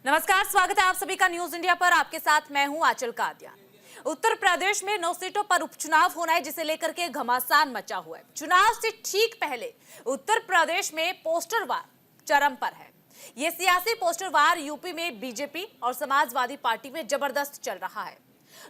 नमस्कार, स्वागत है आप सभी का न्यूज इंडिया पर। आपके साथ मैं हूं आंचल कादियान। उत्तर प्रदेश में 9 सीटों पर उपचुनाव होना है, जिसे लेकर के घमासान मचा हुआ है। चुनाव से ठीक पहले उत्तर प्रदेश में पोस्टर वार चरम पर है। ये सियासी पोस्टर वार यूपी में बीजेपी और समाजवादी पार्टी में जबरदस्त चल रहा है।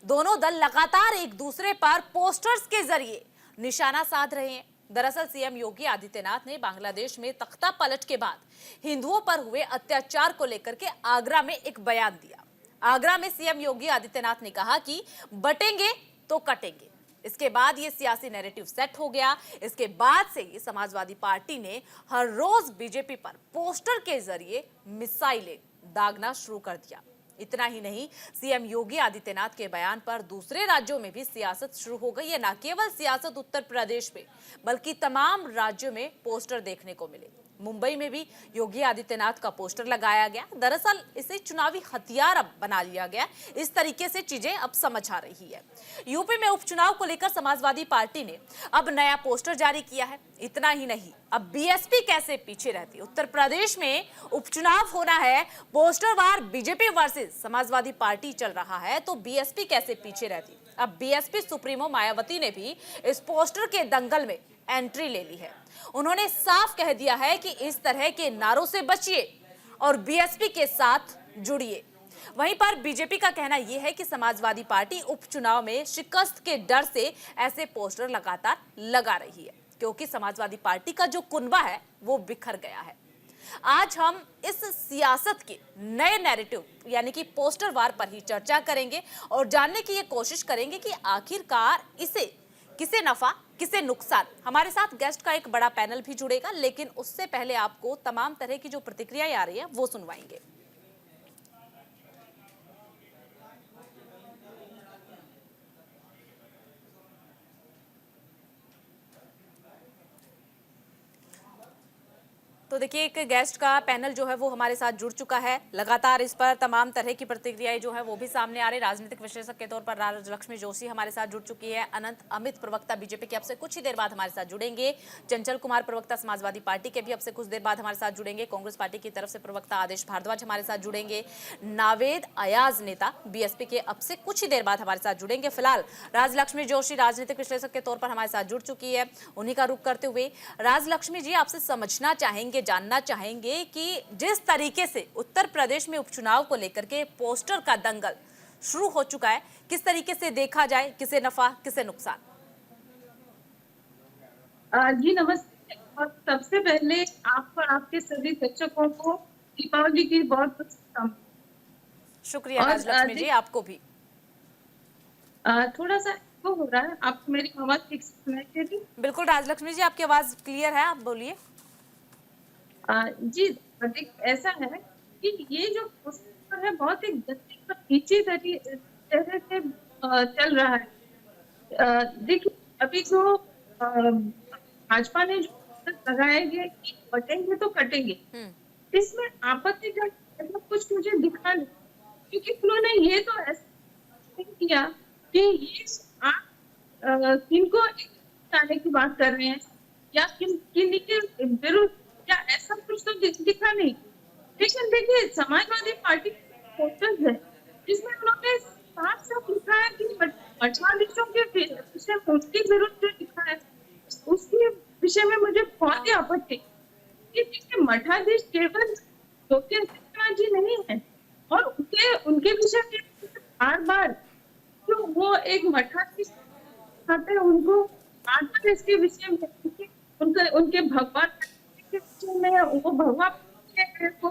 दोनों दल लगातार एक दूसरे पर पोस्टर्स के जरिए निशाना साध रहे हैं। दरअसल सीएम योगी आदित्यनाथ ने बांग्लादेश में तख्ता पलट के बाद हिंदुओं पर हुए अत्याचार को लेकर के आगरा में एक बयान दिया। आगरा में सीएम योगी आदित्यनाथ ने कहा कि बटेंगे तो कटेंगे। इसके बाद ये सियासी नैरेटिव सेट हो गया। इसके बाद से ही समाजवादी पार्टी ने हर रोज बीजेपी पर पोस्टर के जरिए मिसाइलें दागना शुरू कर दिया। इतना ही नहीं, सीएम योगी आदित्यनाथ के बयान पर दूसरे राज्यों में भी सियासत शुरू हो गई है। न केवल सियासत उत्तर प्रदेश में, बल्कि तमाम राज्यों में पोस्टर देखने को मिले। मुंबई में भी योगी आदित्यनाथ का पोस्टर लगाया गया। दरअसल इसे चुनावी हथियार अब बना लिया गया। इस तरीके से चीजें अब समझ आ रही है। यूपी में उपचुनाव को लेकर समाजवादी पार्टी ने अब नया पोस्टर जारी किया है। इतना ही नहीं, अब बीएसपी कैसे पीछे रहती। उत्तर प्रदेश में उपचुनाव होना है, पोस्टर वार बीजेपी वर्सेस समाजवादी पार्टी चल रहा है, तो बीएसपी कैसे पीछे रहती। अब बीएसपी सुप्रीमो मायावती ने भी इस पोस्टर के दंगल में एंट्री ले ली है। उन्होंने साफ कह दिया है कि इस तरह के नारों से बचिए और बीएसपी के साथ जुड़िए। वहीं पर बीजेपी का कहना यह है कि समाजवादी पार्टी उपचुनाव में शिकस्त के डर से ऐसे पोस्टर लगातार लगा रही है, क्योंकि समाजवादी पार्टी का जो कुनबा है वो बिखर गया है। आज हम इस सियासत के नए नैरेटिव यानी कि पोस्टर वार पर ही चर्चा करेंगे और जानने की ये कोशिश करेंगे कि आखिरकार इसे किसे नफा किसे नुकसान। हमारे साथ गेस्ट का एक बड़ा पैनल भी जुड़ेगा, लेकिन उससे पहले आपको तमाम तरह की जो प्रतिक्रियाएं आ रही है वो सुनवाएंगे। तो देखिए, एक गेस्ट का पैनल जो है वो हमारे साथ जुड़ चुका है। लगातार इस पर तमाम तरह की प्रतिक्रियाएं जो है वो भी सामने आ रही। राजनीतिक विश्लेषक के तौर पर राजलक्ष्मी जोशी हमारे साथ जुड़ चुकी है। अनंत अमित प्रवक्ता बीजेपी के अब से कुछ ही देर बाद हमारे साथ जुड़ेंगे। चंचल कुमार प्रवक्ता समाजवादी पार्टी के भी अब से कुछ देर बाद हमारे साथ जुड़ेंगे। कांग्रेस पार्टी की तरफ से प्रवक्ता आदेश भारद्वाज हमारे साथ जुड़ेंगे। नावेद अयाज नेता बीएसपी के अब से कुछ ही देर बाद हमारे साथ जुड़ेंगे। फिलहाल राजलक्ष्मी जोशी राजनीतिक विश्लेषक के तौर पर हमारे साथ जुड़ चुकी है। उन्हीं का रुख करते हुए राजलक्ष्मी जी, आपसे समझना चाहेंगे, जानना चाहेंगे कि जिस तरीके से उत्तर प्रदेश में उपचुनाव को लेकर के पोस्टर का दंगल शुरू हो चुका है, किस तरीके से देखा जाए, किसे नफा किसे नुकसान। जी नमस्ते। और सबसे पहले आपको, आपके सभी दर्शकों को दीपावली की बहुत बहुत शुभकामनाएं। शुक्रिया राजलक्ष्मी जी, आपको भी। थोड़ा सा वो हो रहा है, आपको मेरी आवाज ठीक से सुनाई देती? बिल्कुल राजलक्ष्मी जी, आपकी आवाज क्लियर है, आप बोलिए। जी ऐसा है कि ये जो पोस्टर है बहुत ही गंदी और नीची तरह से चल रहा है। देखिए, अभी जो भाजपा ने जो पोस्टर लगाए गए कि बटेंगे तो कटेंगे, इसमें आपत्तिजनक कुछ मुझे दिखा नहीं, क्योंकि उन्होंने ये तो ऐसा किया कि ये आप किनको जाने की बात कर रहे हैं या किन के विरुद्ध, या ऐसा कुछ तो दिखा नहीं। लेकिन देखिए, समाजवादी पार्टी पोस्टर्स है जिसमें उन्होंने साफ साफ लिखा है कि मठाधीशों के विषय में, उनके विरुद्ध जो लिखा है उसके विषय में मुझे बहुत ही आपत्ति कि मठाधीश केवल योगी आदित्यनाथ जी नहीं है, और उनके विषय में बार बार जो वो एक मठाधीश आते हैं उनको बार बार इसके विषय में उनके भगवान में वो भगवान को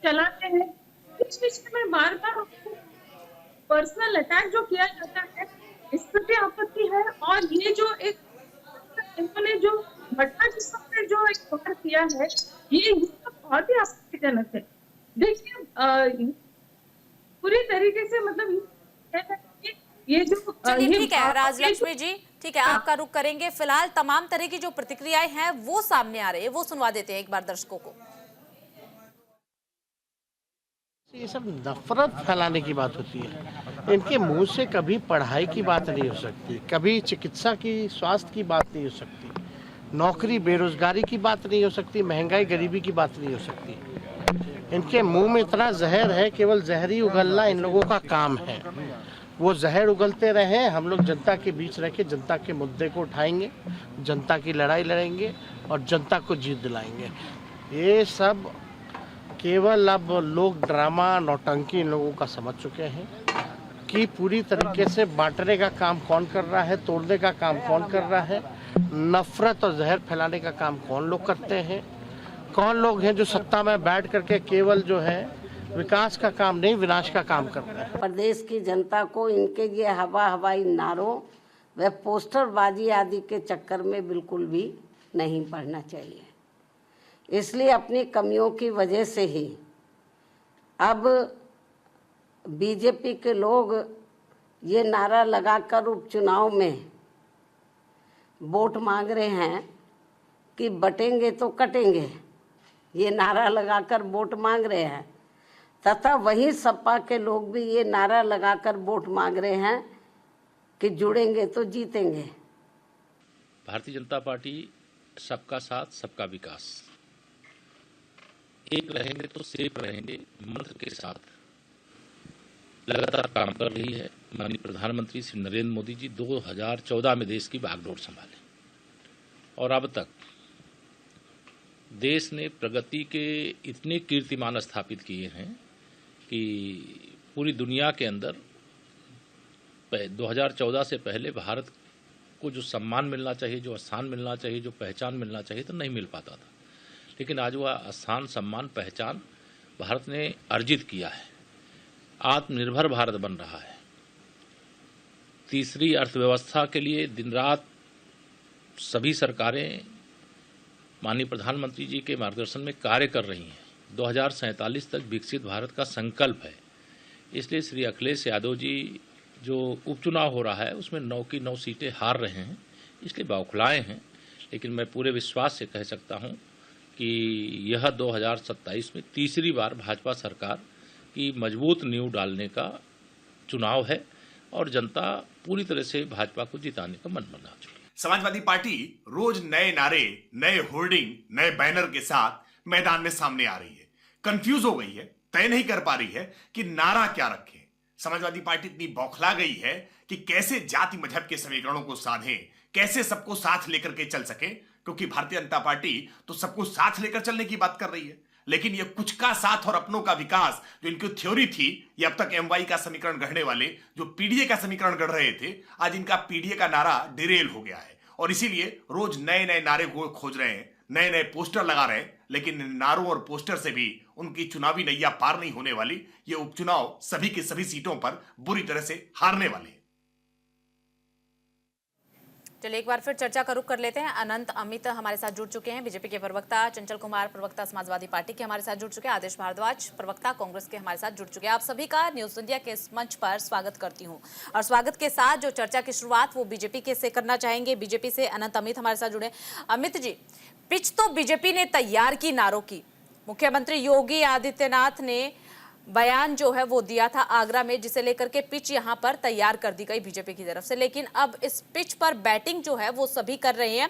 चलाते हैं, इस विषय में बार बार पर्सनल अटैक जो किया जाता है, इस पर भी आपत्ति है। और ये जो एक इन्होंने जो मठाधीशों पे जो एक वार किया है, ये बहुत ही आपत्तिजनक है। देखिए, पूरी तरीके से मतलब ये जो चलिए ठीक है राजलक्ष्मी जी, ठीक है, आपका रुख करेंगे। फिलहाल तमाम तरह की जो प्रतिक्रियाएं हैं वो सामने आ रही है, वो सुनवा देते हैं एक बार दर्शकों को। ये सब नफरत फैलाने की बात होती है। इनके मुंह से कभी पढ़ाई की बात नहीं हो सकती, कभी चिकित्सा की, स्वास्थ्य की बात नहीं हो सकती, नौकरी बेरोजगारी की बात नहीं हो सकती, महंगाई गरीबी की बात नहीं हो सकती। इनके मुंह में इतना जहर है, केवल जहर ही उगलना इन लोगों का काम है। वो जहर उगलते रहे, हम लोग जनता के बीच रह के जनता के मुद्दे को उठाएंगे, जनता की लड़ाई लड़ेंगे और जनता को जीत दिलाएंगे। ये सब केवल अब लोग ड्रामा नौटंकी इन लोगों का समझ चुके हैं कि पूरी तरीके से बांटने का काम कौन कर रहा है, तोड़ने का काम कौन कर रहा है, नफरत और जहर फैलाने का काम कौन लोग करते हैं, कौन लोग हैं जो सत्ता में बैठ करके केवल जो है विकास का काम नहीं विनाश का काम कर रहे हैं। प्रदेश की जनता को इनके ये हवाई नारों व पोस्टरबाजी आदि के चक्कर में बिल्कुल भी नहीं पड़ना चाहिए। इसलिए अपनी कमियों की वजह से ही अब बीजेपी के लोग ये नारा लगाकर उपचुनाव में वोट मांग रहे हैं कि बटेंगे तो कटेंगे, ये नारा लगाकर वोट मांग रहे हैं, तथा वही सपा के लोग भी ये नारा लगाकर वोट मांग रहे हैं कि जुड़ेंगे तो जीतेंगे। भारतीय जनता पार्टी सबका साथ सबका विकास, एक रहेंगे तो सेफ रहेंगे मंत्र के साथ लगातार काम कर रही है। माननीय प्रधानमंत्री श्री नरेंद्र मोदी जी 2014 में देश की बागडोर संभाले और अब तक देश ने प्रगति के इतने कीर्तिमान स्थापित किए हैं कि पूरी दुनिया के अंदर 2014 से पहले भारत को जो सम्मान मिलना चाहिए, जो स्थान मिलना चाहिए, जो पहचान मिलना चाहिए तो नहीं मिल पाता था। लेकिन आज वह स्थान, सम्मान, पहचान भारत ने अर्जित किया है। आत्मनिर्भर भारत बन रहा है। तीसरी अर्थव्यवस्था के लिए दिन रात सभी सरकारें माननीय प्रधानमंत्री जी के मार्गदर्शन में कार्य कर रही हैं। 2047 तक विकसित भारत का संकल्प है। इसलिए श्री अखिलेश यादव जी जो उपचुनाव हो रहा है उसमें 9 की 9 सीटें हार रहे हैं, इसलिए बौखलाए हैं। लेकिन मैं पूरे विश्वास से कह सकता हूं कि यह 2027 में तीसरी बार भाजपा सरकार की मजबूत नींव डालने का चुनाव है और जनता पूरी तरह से भाजपा को जिताने का मन बना चुकी है। समाजवादी पार्टी रोज नए नारे, नए होर्डिंग, नए बैनर के साथ मैदान में सामने आ रही है। कंफ्यूज हो गई है, तय नहीं कर पा रही है कि नारा क्या रखे। समाजवादी पार्टी इतनी बौखला गई है कि कैसे जाति मजहब के समीकरणों को साधे, कैसे सबको साथ लेकर के चल सके, क्योंकि भारतीय जनता पार्टी तो सबको साथ लेकर चलने की बात कर रही है। लेकिन ये कुछ का साथ और अपनों का विकास जो इनकी थ्योरी थी, ये अब तक एमवाई का समीकरण गढ़ने वाले जो पीडीए का समीकरण गढ़ रहे थे, आज इनका पीडीए का नारा डिरेल हो गया है। और इसीलिए रोज नए नए नारे को खोज रहे हैं, नए नए पोस्टर लगा रहे हैं, लेकिन इन नारों और पोस्टर से भी उनकी चुनावी नैया पार नहीं होने वाली। ये उपचुनाव सभी की सभी सीटों पर बुरी तरह से हारने वाले हैं। चलिए एक बार फिर चर्चा का रुख कर लेते हैं। अनंत अमित हमारे साथ जुड़ चुके हैं, बीजेपी के प्रवक्ता चंचल कुमार प्रवक्ता समाजवादी पार्टी के हमारे साथ जुड़ चुके हैं, आदेश भारद्वाज प्रवक्ता कांग्रेस के हमारे साथ जुड़ चुके हैं। आप सभी का न्यूज इंडिया के इस मंच पर स्वागत करती हूं और स्वागत के साथ जो चर्चा की शुरुआत वो बीजेपी के से करना चाहेंगे। बीजेपी से अनंत अमित हमारे साथ जुड़े। अमित जी, पिच तो बीजेपी ने तैयार की नारों की, मुख्यमंत्री योगी आदित्यनाथ ने बयान जो है वो दिया था आगरा में, जिसे लेकर के पिच यहां पर तैयार कर दी गई बीजेपी की तरफ से। लेकिन अब इस पिच पर बैटिंग जो है वो सभी कर रहे हैं।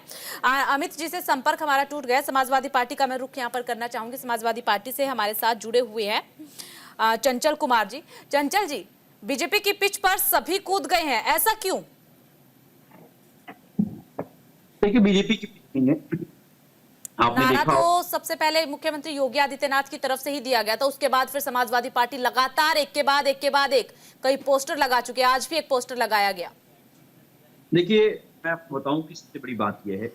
अमित जी से संपर्क हमारा टूट गया। समाजवादी पार्टी का मैं रुख यहां पर करना चाहूंगी। समाजवादी पार्टी से हमारे साथ जुड़े हुए हैं चंचल कुमार जी। चंचल जी, बीजेपी की पिच पर सभी कूद गए हैं, ऐसा क्यों? देखिए, बीजेपी की पिच नहीं है। आपने नारा देखा तो सबसे पहले मुख्यमंत्री योगी आदित्यनाथ की तरफ से ही दिया गया था, उसके बाद फिर समाजवादी पार्टी लगातार एक के बाद एक कई पोस्टर लगा चुके हैं। आज भी एक पोस्टर लगाया गया। देखिए, मैं आपको बताऊं कि सबसे बड़ी बात यह है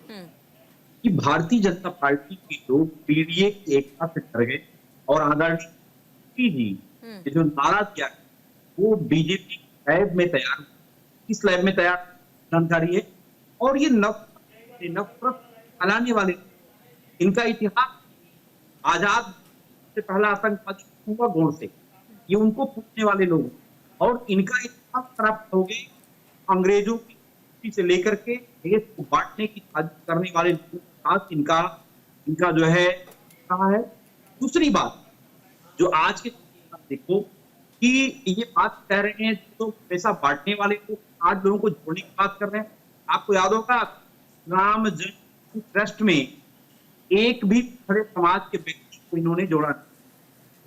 कि भारतीय जनता पार्टी के लोग पीडीए की एकता से डर गए और आदरणीय जी ये जो नारा दिया वो बीजेपी लैब में तैयार, किस लैब में तैयार जानकारी है। और ये नफरत फैलाने वाले, इनका इतिहास आजाद से पहला आतंकवादी हुआ गौर से, ये उनको पूछने वाले लोग, और इनका इतिहास प्राप्त हो गए अंग्रेजों की से लेकर के देश को बांटने की साजिश करने वाले लोगों के साथ इनका जो है कहा है। दूसरी बात जो आज के देखो कि ये बात कह रहे हैं तो पैसा बांटने वाले को आज लोगों को जोड़ने की बात कर रहे हैं। आपको याद होगा राम जन्मभूमि ट्रस्ट में एक भी खड़े समाज के व्यक्ति को इन्होंने जोड़ा,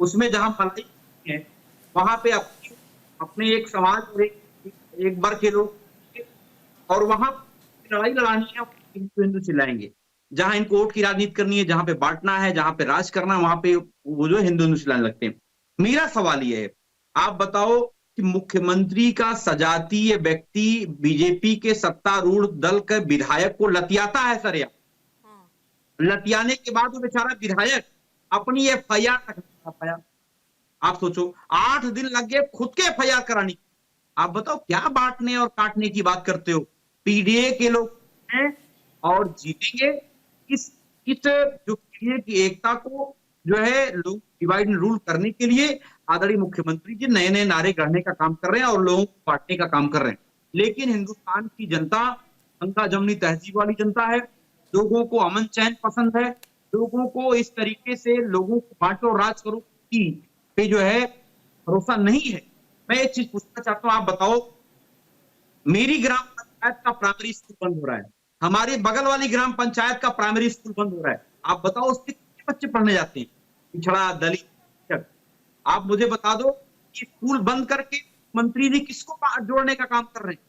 उसमें जहां मलाई है वहां पे अपने एक समाज और एक वर्ग के लोग और वहां लड़ाई लड़ानी है, हिंदू हिंदू चिल्लाएंगे। जहां इनको वोट की राजनीति करनी है, जहां पे बांटना है, जहां पे राज करना है, वहां पे वो जो हिंदू हिंदू चिल्लाने लगते हैं। मेरा सवाल ये है, आप बताओ कि मुख्यमंत्री का सजातीय व्यक्ति बीजेपी के सत्तारूढ़ दल के विधायक को लतियाता है सर, या लतियाने के बाद वो बेचारा विधायक अपनी एफआईआर तक नहीं कर पाया। आप सोचो 8 दिन लग गए खुद के एफआईआर कराने। आप बताओ क्या बांटने और काटने की बात करते हो। पीडीए के लोग हैं और जीतेंगे। इस जो पीडीए की एकता को जो है लोग डिवाइड एंड रूल करने के लिए आदरणीय मुख्यमंत्री जी नए नए नारे गढ़ने का काम कर रहे हैं और लोगों को बांटने का काम कर रहे हैं। लेकिन हिंदुस्तान की जनता गंगा जमनी तहजीब वाली जनता है, लोगों को अमन चैन पसंद है, लोगों को इस तरीके से लोगों को बांटो राज करो की पे जो है भरोसा नहीं है। मैं एक चीज पूछना चाहता हूं, आप बताओ मेरी ग्राम पंचायत का प्राइमरी स्कूल बंद हो रहा है, हमारे बगल वाली ग्राम पंचायत का प्राइमरी स्कूल बंद हो रहा है, आप बताओ उसके कितने बच्चे पढ़ने जाते हैं, पिछड़ा दलित। आप मुझे बता दो कि स्कूल बंद करके मंत्री जी किसको जोड़ने का काम कर रहे हैं,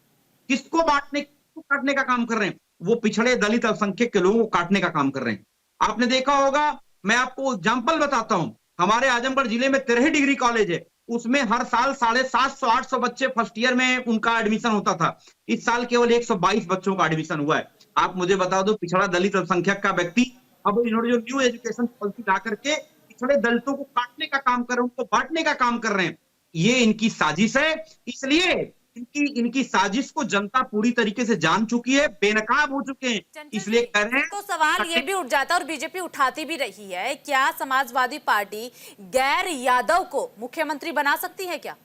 किसको बांटने किसको काटने का काम कर रहे हैं, वो पिछड़े दलित अल्पसंख्यक के लोगों को काटने का काम कर रहे हैं। आपने देखा होगा, मैं आपको एग्जाम्पल बताता हूं, हमारे आजमगढ़ जिले में 13 डिग्री कॉलेज है, उसमें हर साल 750-800 बच्चे फर्स्ट ईयर में उनका एडमिशन होता था। इस साल केवल 122 बच्चों का एडमिशन हुआ है। आप मुझे बता दो पिछड़ा दलित अल्पसंख्यक का व्यक्ति, अब इन्होंने जो न्यू एजुकेशन पॉलिसी ला करके पिछड़े दलितों को काटने का काम कर रहे हैं, उनको बांटने का काम कर रहे हैं। ये इनकी साजिश है, इसलिए इनकी साजिश को जनता पूरी तरीके से जान चुकी है, बेनकाब हो चुके हैं, इसलिए कह रहे हैं। तो सवाल ये भी उठ जाता है और बीजेपी उठाती भी रही है, क्या समाजवादी पार्टी गैर यादव को मुख्यमंत्री बना सकती है क्या?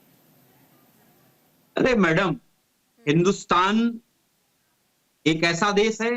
अरे मैडम, हिंदुस्तान एक ऐसा देश है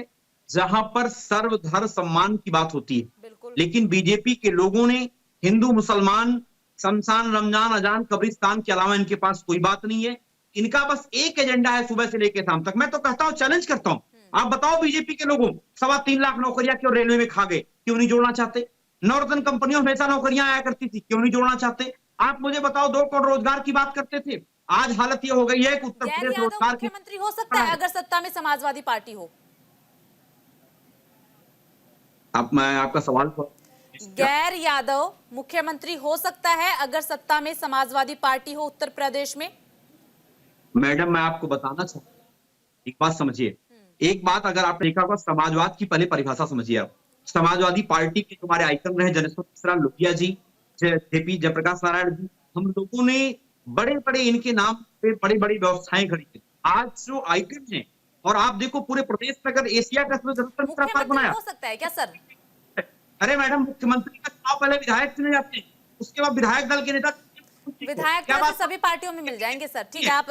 जहां पर सर्वधर्म सम्मान की बात होती है, लेकिन बीजेपी के लोगों ने हिंदू मुसलमान शमशान रमजान अजान कब्रिस्तान के अलावा इनके पास कोई बात नहीं है। इनका बस एक एजेंडा है सुबह से लेकर शाम तक। मैं तो कहता हूं, चैलेंज करता हूं, आप बताओ बीजेपी के लोगों 3.25 लाख नौकरियां क्यों रेलवे में खा गए, क्यों नहीं जोड़ना चाहते? नॉर्दर्न कंपनियों में हमेशा नौकरियां आया करती थी, क्यों नहीं जोड़ना चाहते? आप मुझे बताओ 2 करोड़ रोजगार की बात करते थे, आज हालत ये हो गई है कि उत्तर प्रदेश रोजगार की मुख्यमंत्री हो सकता है अगर सत्ता में समाजवादी पार्टी हो। मैं आपका सवाल गैर यादव मुख्यमंत्री हो सकता है अगर सत्ता में समाजवादी पार्टी हो उत्तर प्रदेश में? मैडम मैं आपको बताना चाहता हूँ, एक बात समझिए, एक बात अगर आपने देखा होगा, समाजवाद की पहले परिभाषा समझिए आप। समाजवादी पार्टी के हमारे आइकन रहे जनेश्वर मिश्रा, लोहिया जी, जेपी जयप्रकाश नारायण जी, हम लोगों ने बड़े बड़े इनके नाम पे बड़ी बड़ी व्यवस्थाएं खड़ी की। आज जो आइकन है, और आप देखो पूरे प्रदेश में अगर एशिया का जनेश्वर मिश्रा पार्क बनाया, हो सकता है क्या सर? अरे मैडम, मुख्यमंत्री का चुनाव पहले विधायक चुने जाते हैं, उसके बाद विधायक दल के नेता, विधायक तो सभी पार्टियों में मिल जाएंगे सर। ठीक है, आप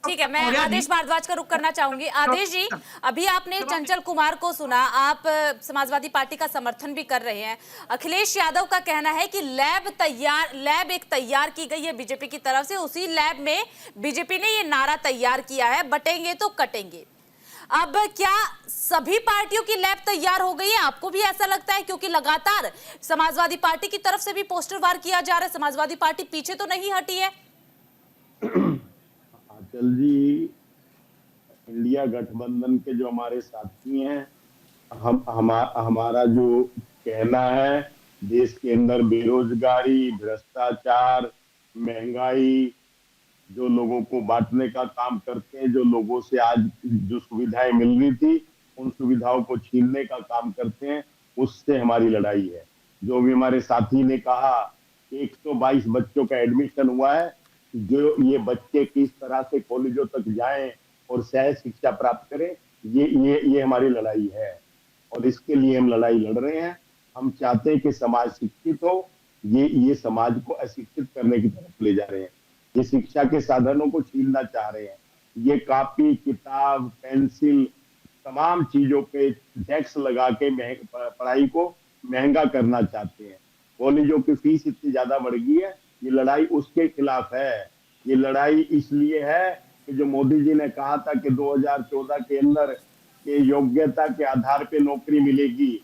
ठीक है, मैं आदेश भारद्वाज का रुख करना चाहूंगी। आदेश जी, अभी आपने चंचल कुमार को सुना, आप समाजवादी पार्टी का समर्थन भी कर रहे हैं। अखिलेश यादव का कहना है कि लैब एक तैयार की गई है बीजेपी की तरफ से, उसी लैब में बीजेपी ने ये नारा तैयार किया है, बटेंगे तो कटेंगे। अब क्या सभी पार्टियों की लैब तैयार हो गई है? आपको भी ऐसा लगता है? क्योंकि लगातार समाजवादी पार्टी की तरफ से भी पोस्टर वार किया जा रहा है, समाजवादी पार्टी पीछे तो नहीं हटी है। आंचल जी, इंडिया गठबंधन के जो हमारे साथी हैं, हमारा जो कहना है, देश के अंदर बेरोजगारी, भ्रष्टाचार, महंगाई, जो लोगों को बांटने का काम करते हैं, जो लोगों से आज जो सुविधाएं मिल रही थी उन सुविधाओं को छीनने का काम करते हैं, उससे हमारी लड़ाई है। जो भी हमारे साथी ने कहा 122 बच्चों का एडमिशन हुआ है, जो ये बच्चे किस तरह से कॉलेजों तक जाएं और सह शिक्षा प्राप्त करें, ये हमारी लड़ाई है और इसके लिए हम लड़ाई लड़ रहे हैं। हम चाहते हैं कि समाज शिक्षित हो, ये समाज को अशिक्षित करने की तरफ ले जा रहे हैं, ये शिक्षा के साधनों को छीनना चाह रहे हैं, ये कॉपी किताब पेंसिल तमाम चीजों पे टैक्स लगा के पढ़ाई को महंगा करना चाहते हैं। कॉलेजों की फीस इतनी ज्यादा बढ़ गई है, ये लड़ाई उसके खिलाफ है। ये लड़ाई इसलिए है कि जो मोदी जी ने कहा था कि 2014 के अंदर के योग्यता के आधार पे नौकरी मिलेगी,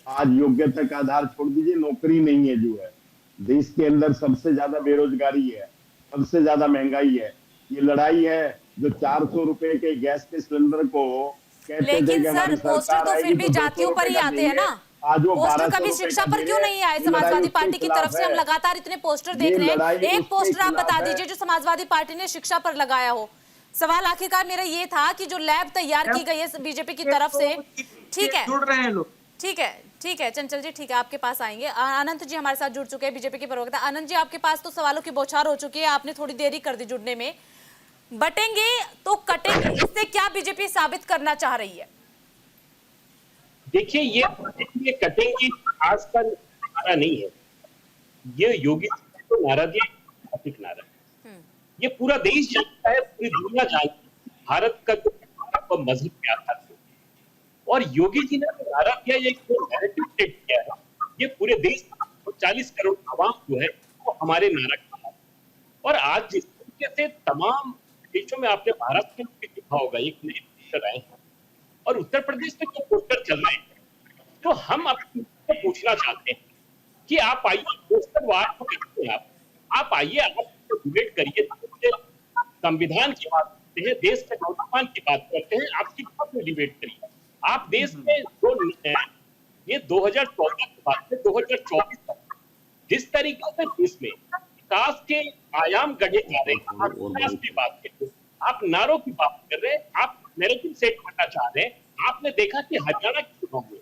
आज योग्यता का आधार छोड़ दीजिए, नौकरी नहीं है जो है। देश के अंदर सबसे ज्यादा बेरोजगारी है, सबसे ज्यादा महंगाई है। ये लड़ाई है जो 400 रुपए के गैस के सिलेंडर को कहते थे लेकिन कि सर हमारी पोस्टर सरकार तो फिर आएगी भी तो 200 जातियों पर ही रुपए का आते हैं ना। देंगे। आज वो पोस्टर 1200 कभी रुपए शिक्षा का पर दे क्यों रहे नहीं हैं। आए? ये समाजवादी लड़ाई पार्टी उसके की तरफ से हम खिलाफ है। लगातार इतने पोस्टर देख ये रहे लड़ाई हैं, एक उसके पोस्टर आप खिलाफ बता है। दीजिए जो समाजवादी पार्टी ने शिक्षा पर लगाया हो। सवाल आखिरकार मेरा ये था कि जो लैब तैयार की गई है बीजेपी की तरफ से, ठीक है जुड़ रहे हैं लोग। ठीक है चंचल जी, ठीक है, आपके पास आएंगे। अनंत जी हमारे साथ जुड़ चुके हैं, बीजेपी के प्रवक्ता। अनंत जी, आपके पास तो सवालों की बौछार हो चुकी है, आपने थोड़ी देरी कर दी जुड़ने में। बटेंगे तो कटेंगे, इससे क्या बीजेपी साबित करना चाह रही है? देखिए, ये कटेंगे आज का नारा नहीं है, ये योगी जी को नारा दिया, अधिक नारा है। ये पूरा देश जानता है, पूरी दुनिया जानती है भारत का जो मजहब के आधार पर, और योगी जी ने जो नारा दिया, ये नैरेटिव सेट किया है, ये पूरे देश 40 करोड़ आवाम जो है वो हमारे नारा का। और आज जिस तरीके से तमाम देशों में आपने भारत में भी देखा होगा, एक नए पोस्टर आए हैं और उत्तर प्रदेश में जो पोस्टर चल रहे हैं, तो हम आपसे पूछना चाहते हैं कि आप आइए, पोस्टर वार को देखते हैं, आप आइए, आप डिबेट करिए, संविधान की बात करते हैं, देश के नौजवान की बात करते हैं, आपकी बात में डिबेट करिए। आप देश में जो ये 2014 के बाद से 2024 तक जिस तरीके से देश में विकास के आयाम गढ़े जा रहे हैं, आप विकास की बात करते हैं, आप नारों की बात कर रहे हैं, आप नैरेटिव सेट करना चाह रहे हैं। आपने देखा कि हरियाणा के चुनाव में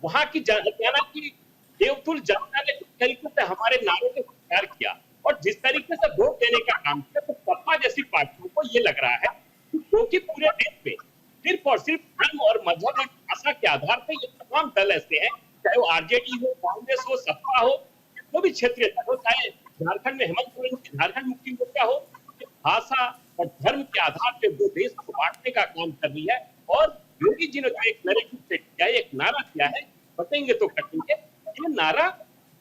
वहां की हरियाणा की देवतुल जनता ने जिस तरीके से हमारे नारों को स्वीकार किया और जिस तरीके से वोट देने का काम किया, तो सपा जैसी पार्टियों को ये लग रहा है क्योंकि पूरे देश में सिर्फ और सिर्फ धर्म और मजहब और भाषा के आधार पर ये तमाम दल ऐसे हैं, चाहे वो आरजेडी हो, कांग्रेस हो, सपा हो, वो भी क्षेत्रीय दल हो, चाहे झारखंड में हेमंत सोरेन की झारखंड मुक्ति मोर्चा हो, भाषा और धर्म के आधार पर वो देश को बांटने का काम कर रही है। और योगी जी ने जो एक नैरेटिव सेट किया है, एक नारा किया है, बटेंगे तो कटेंगे, ये नारा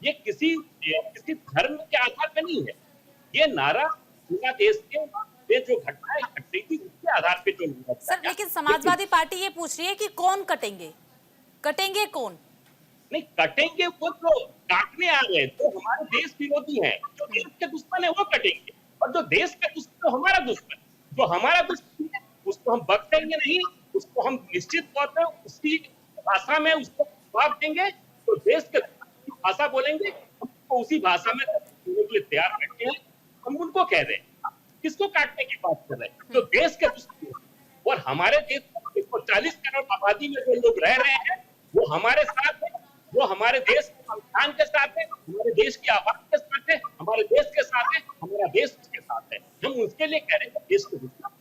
ये किसी धर्म के आधार पर नहीं है, ये नारा पूरा देश के जो घटनाएं घट रही थी उसके आधार पे जो सर, लेकिन समाजवादी पार्टी ये पूछ रही है कि कौन कटेंगे, कटेंगे कौन? नहीं कटेंगे, वो तो काटने आ गए, तो हमारे देश विरोधी हैं, जो देश के दुश्मन है वो कटेंगे, और जो देश के दुश्मन तो हमारा दुश्मन, जो हमारा दुश्मन है उसको हम बख्शेंगे नहीं, उसको हम निश्चित तौर पर उसकी भाषा में उसको जवाब देंगे। तो देश के भाषा बोलेंगे, हमको उसी भाषा में बोलने के लिए तैयार बैठे हैं। हम उनको कह रहे हैं, किसको काटने की बात कर रहे हैं? जो देश के दुश्मन, और हमारे देश में 140 करोड़ आबादी में जो लोग रह रहे हैं वो हमारे साथ है, वो हमारे देश के संविधान के साथ है, हमारे देश की आबादी के साथ है, हमारे देश के साथ है, हमारा देश उसके साथ है। हम उसके लिए कह रहे हैं देश के दुश्मन।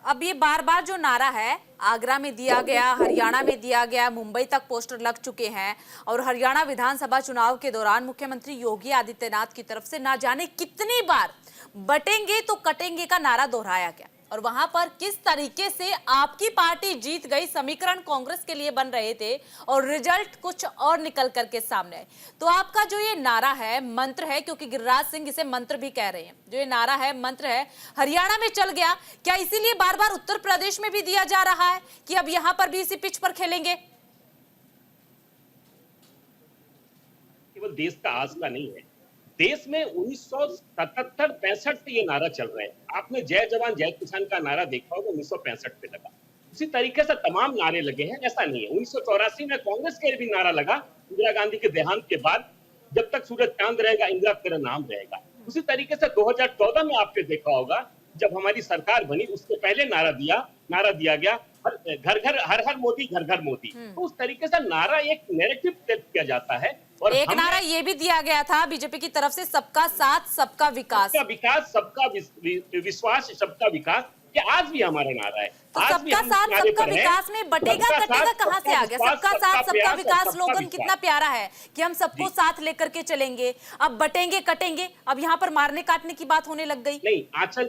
अब ये बार बार जो नारा है, आगरा में दिया गया, हरियाणा में दिया गया, मुंबई तक पोस्टर लग चुके हैं, और हरियाणा विधानसभा चुनाव के दौरान मुख्यमंत्री योगी आदित्यनाथ की तरफ से ना जाने कितनी बार बटेंगे तो कटेंगे का नारा दोहराया गया, और वहां पर किस तरीके से आपकी पार्टी जीत गई, समीकरण कांग्रेस के लिए बन रहे थे और रिजल्ट कुछ और निकल करके सामने आए। तो आपका जो ये नारा है, मंत्र है, क्योंकि गिरिराज सिंह इसे मंत्र भी कह रहे हैं, जो ये नारा है मंत्र है, हरियाणा में चल गया, क्या इसीलिए बार बार उत्तर प्रदेश में भी दिया जा रहा है कि अब यहां पर भी इसी पिच पर खेलेंगे? केवल देश का आज का नहीं है, देश में 1977-65 से ये नारा चल रहे हैं। आपने जय जवान जय किसान का नारा देखा होगा, 1965 पे लगा। उसी तरीके से तमाम नारे लगे हैं, ऐसा नहीं है। 1984 में कांग्रेस के भी नारा लगा, इंदिरा गांधी के देहांत के बाद, जब तक सूरज चांद रहेगा इंदिरा तेरा नाम रहेगा। उसी तरीके से 2014 में आपने देखा होगा, जब हमारी सरकार बनी उसके पहले नारा दिया गया, घर घर हर हर मोदी, घर घर मोदी। तो उस तरीके से नारा एक नैरेटिव सेट किया जाता है। और एक नारा ये भी दिया गया था बीजेपी की तरफ से, सबका साथ सबका विकास, सबका विकास, सबका विश्वास, सबका विकास, ये आज भी हमारा नारा है। तो सबका साथ सबका विकास में बटेगा कटेगा कहां से आ गया? सबका साथ सबका विकास स्लोगन कितना प्यारा है कि हम सबको साथ लेकर के चलेंगे, अब बटेंगे कटेंगे, अब यहाँ पर मारने काटने की बात होने लग गई। नहीं आंचल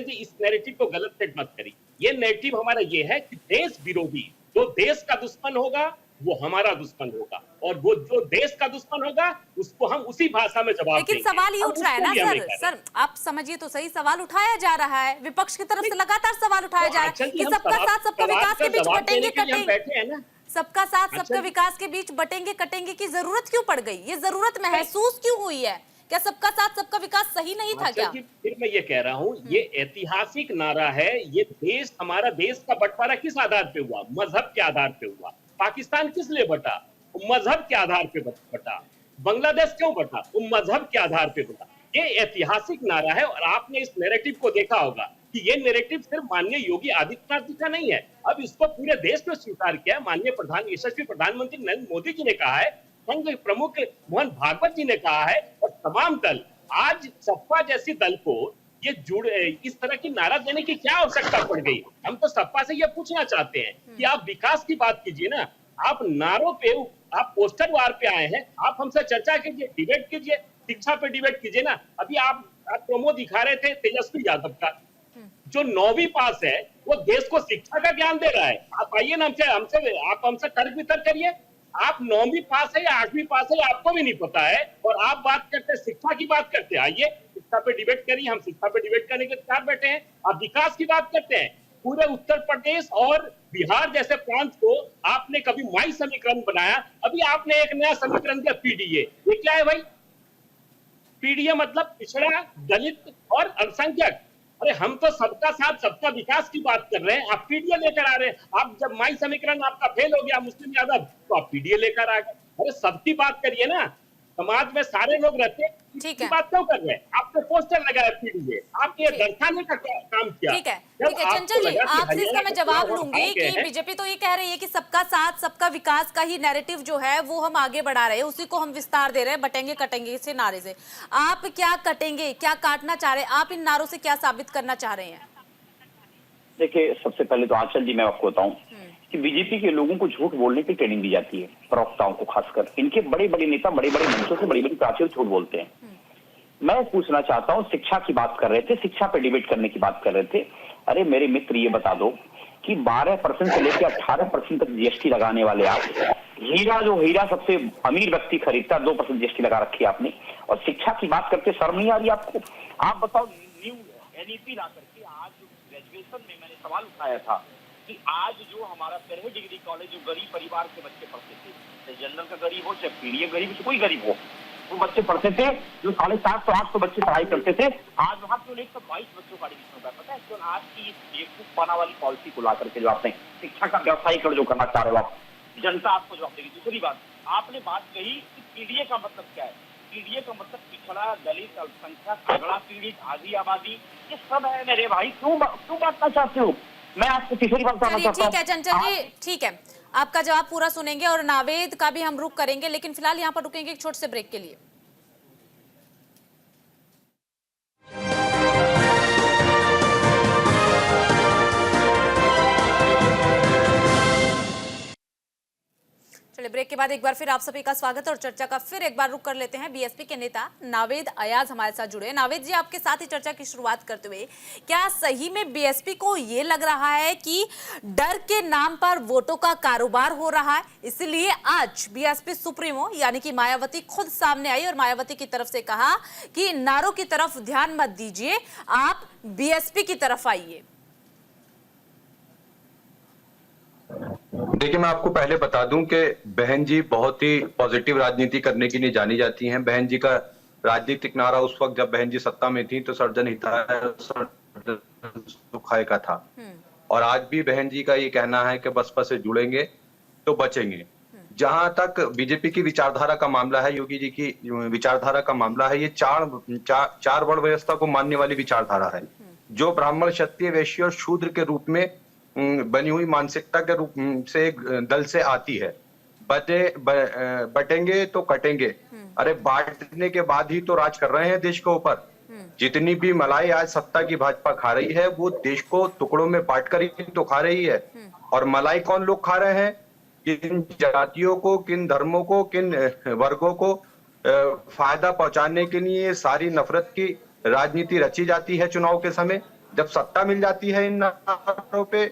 जी इस नैरेटिव को गलत सेट मत करिए। ये नैरेटिव हमारा ये है कि देश विरोधी जो देश का दुश्मन होगा वो हमारा दुश्मन होगा, और वो जो देश का दुश्मन होगा उसको हम उसी भाषा में जवाब देंगे। लेकिन सवाल ये उठ रहा है ना सर, आप समझिए तो सही, सवाल उठाया जा रहा है, विपक्ष की तरफ से लगातार सवाल उठाया जा रहा है कि सबका साथ सबका विकास के बीच बटेंगे कटेंगे। सबका साथ सबका अच्छा। विकास के बीच बटेंगे कटेंगे की जरूरत क्यों पड़ गई? ये जरूरत महसूस क्यों हुई है? क्या सबका साथ सबका विकास सही नहीं था क्या? जी, फिर मैं ये कह रहा हूँ, ये ऐतिहासिक नारा है। ये देश, हमारा देश का बंटवारा किस आधार पे हुआ? मजहब के आधार पे हुआ। पाकिस्तान किस लिए बटा? मजहब के आधार पे बटा। बांग्लादेश क्यों बटा? वो मजहब के आधार पे बटा। ये ऐतिहासिक नारा है और आपने इस नैरेटिव को देखा होगा कि ये नैरेटिव सिर्फ माननीय योगी आदित्यनाथ जी का नहीं है, अब इसको पूरे देश में स्वीकार किया है। माननीय यशस्वी प्रधानमंत्री नरेंद्र मोदी जी ने कहा है, संघ प्रमुख मोहन भागवत जी ने कहा है, और तमाम दल। आज सपा जैसी दल को ये इस तरह की नारा देने की क्या आवश्यकता पड़ गई? हम तो सपा से ये पूछना चाहते हैं कि आप विकास की बात कीजिए ना, आप नारों पे, आप पोस्टर वार पे आए हैं, आप हमसे चर्चा कीजिए, डिबेट कीजिए, शिक्षा पे डिबेट कीजिए ना। अभी आप प्रोमो दिखा रहे थे तेजस्वी यादव का, जो 9वीं पास है, वो देश को शिक्षा का ज्ञान दे रहा है। आप आइए ना, आप हमसे तर्क वितर्क करिए। आप 9वीं पास है या 8वीं पास है, आपको भी नहीं पता है, और आप बात करते हैं शिक्षा की बात करते हैं। आइए शिक्षा पे डिबेट करिए, हम शिक्षा पे डिबेट करने के तैयार बैठे हैं। आप विकास की बात करते हैं, पूरे उत्तर प्रदेश और बिहार जैसे प्रांत को आपने कभी माई समीकरण बनाया, अभी आपने एक नया समीकरण दिया, पीडीए। ये क्या है भाई? पीडीए मतलब पिछड़ा, दलित और अल्पसंख्यक। अरे हम तो सबका साथ सबका विकास की बात कर रहे हैं, आप पीडीए लेकर आ रहे हैं। आप जब माई समीकरण आपका फेल हो गया मुस्लिम यादव, तो आप पीडीए लेकर आ गए। अरे सबकी बात करिए ना, समाज में सारे लोग रहते हैं, इसकी बात क्यों कर रहे हैं? आपने पोस्टर लगाया पीडीए, आपने दर्शाने का काम किया। ठीक है चंचल जी, आपसे इसका मैं जवाब लूंगी कि बीजेपी तो ये कह रही है कि सबका साथ सबका विकास का ही नैरेटिव जो है वो हम आगे बढ़ा रहे हैं, उसी को हम विस्तार दे रहे हैं बटेंगे कटेंगे से नारे से। आप क्या कटेंगे, क्या काटना चाह रहे हैं? आप इन नारों से क्या साबित करना चाह रहे हैं? देखिए, सबसे पहले तो आंचल जी मैं आपको बताऊं कि बीजेपी के लोगों को झूठ बोलने की ट्रेनिंग दी जाती है, प्रवक्ताओं को खासकर। इनके बड़े बड़े नेता बड़े बड़े मंचों से बड़ी बड़ी प्राचीर झूठ बोलते हैं। मैं पूछना चाहता हूं, शिक्षा की बात कर रहे थे, शिक्षा पे डिबेट करने की बात कर रहे थे। अरे मेरे मित्र, ये बता दो कि 12% से लेकर 18% तक जीएसटी लगाने वाले आप, हीरा सबसे अमीर व्यक्ति खरीदता, 2% जीएसटी लगा रखी है आपने, और शिक्षा की बात करके शर्म नहीं आ रही आपको? आप बताओ, न्यू एनईपी ला करके आज ग्रेजुएशन में मैंने सवाल उठाया था कि आज जो हमारा 13 डिग्री कॉलेज, जो गरीब परिवार के बच्चे पढ़ते थे, चाहे जनरल का गरीब हो, चाहे पीडीए गरीब हो, कोई गरीब हो, वो बच्चे पढ़ते थे, जो 750-800 बच्चे पढ़ाई करते थे, आज वहाँ केवल 122 बच्चों का एडमिशन होता है। पता है क्यों? आज की बेवकूफ पाना वाली पॉलिसी को ला करके जो आपने शिक्षा का व्यवसायीकरण जो करना चाह रहे हो आप, जनता आपको जवाब देगी। दूसरी बात, आपने बात कही कि पीडीए का मतलब क्या है? पीडीए का मतलब पिछड़ा, दलित, अल्पसंख्यक, अगड़ा पीड़ित, आदि आबादी, ये सब है मेरे भाई। क्यों बांटना चाहते हो? मैं आपको तीसरी बात बताना चाहता हूं। ठीक है चंचल जी, ठीक है, आपका जवाब पूरा सुनेंगे और नावेद का भी हम रुक करेंगे, लेकिन फिलहाल यहाँ पर रुकेंगे एक छोटे से ब्रेक के लिए। चलिए, ब्रेक के बाद एक बार फिर आप सभी का स्वागत और चर्चा का फिर एक बार रुक कर लेते हैं। बीएसपी के नेता नावेद अयाज हमारे साथ जुड़े हैं। नावेद जी, आपके साथ ही चर्चा की शुरुआत करते हुए, क्या सही में बीएसपी को ये लग रहा है कि डर के नाम पर वोटों का कारोबार हो रहा है, इसलिए आज बीएसपी सुप्रीमो यानी कि मायावती खुद सामने आई और मायावती की तरफ से कहा कि नारों की तरफ ध्यान मत दीजिए, आप बीएसपी की तरफ आइए? देखिए, मैं आपको पहले बता दूं कि बहन जी बहुत ही पॉजिटिव राजनीति करने के लिए जानी जाती हैं। बहन जी का राजनीतिक नारा उस वक्त जब बहन जी सत्ता में थी तो सर्वजन हिताय सर्वजन सुखाय का था, और आज भी बहन जी का ये कहना है कि बसपा से जुड़ेंगे तो बचेंगे। जहां तक बीजेपी की विचारधारा का मामला है, योगी जी की विचारधारा का मामला है, ये चार वर्ण व्यवस्था को मानने वाली विचारधारा है, जो ब्राह्मण, क्षत्रिय, वैश्य और शूद्र के रूप में बनी हुई मानसिकता के रूप से एक दल से आती है। बटेंगे तो कटेंगे। अरे बांटने के बाद ही तो राज कर रहे हैं देश के ऊपर। जितनी भी मलाई आज सत्ता की भाजपा खा रही है, वो देश को टुकड़ों में बांट कर ही तो खा रही है। और मलाई कौन लोग खा रहे हैं? किन जातियों को, किन धर्मों को, किन वर्गों को फायदा पहुंचाने के लिए सारी नफरत की राजनीति रची जाती है चुनाव के समय। जब सत्ता मिल जाती है इन नारों पे,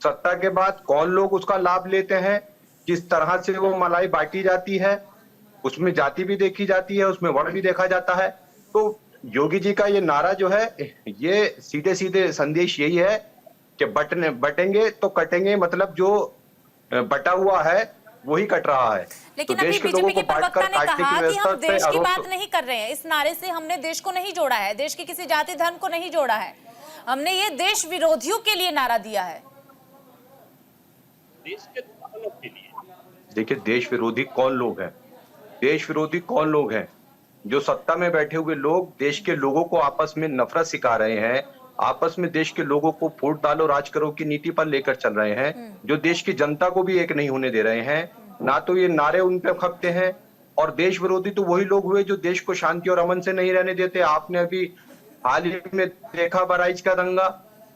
सत्ता के बाद कौन लोग उसका लाभ लेते हैं, किस तरह से वो मलाई बांटी जाती है, उसमें जाति भी देखी जाती है, उसमें वर्ण भी देखा जाता है। तो योगी जी का ये नारा जो है, ये सीधे सीधे संदेश यही है कि बटेंगे तो कटेंगे, मतलब जो बटा हुआ है वही कट रहा है। लेकिन तो अभी देश के बीजेपी लोगों के को बांटकर प्रवक्ता ने काटने कहा की कि व्यवस्था हम देश की पे बात नहीं कर रहे हैं, इस नारे से हमने देश को नहीं जोड़ा है, देश के किसी जाति धर्म को नहीं जोड़ा है, हमने ये देश विरोधियों के लिए नारा दिया है। देश के दुश्मनों के लिए। देखिए, देश विरोधी कौन लोग हैं? देश विरोधी कौन लोग हैं? जो सत्ता में बैठे हुए लोग देश के लोगों को आपस में नफरत सिखा रहे हैं, आपस में देश के लोगों को वोट डालो राज करो की नीति पर लेकर चल रहे हैं, जो देश की जनता को भी एक नहीं होने दे रहे हैं। ना तो ये नारे उन पे खपते हैं, और देश विरोधी तो वही लोग हुए जो देश को शांति और अमन से नहीं रहने देते। आपने अभी हाल ही में देखा बहराइच का दंगा,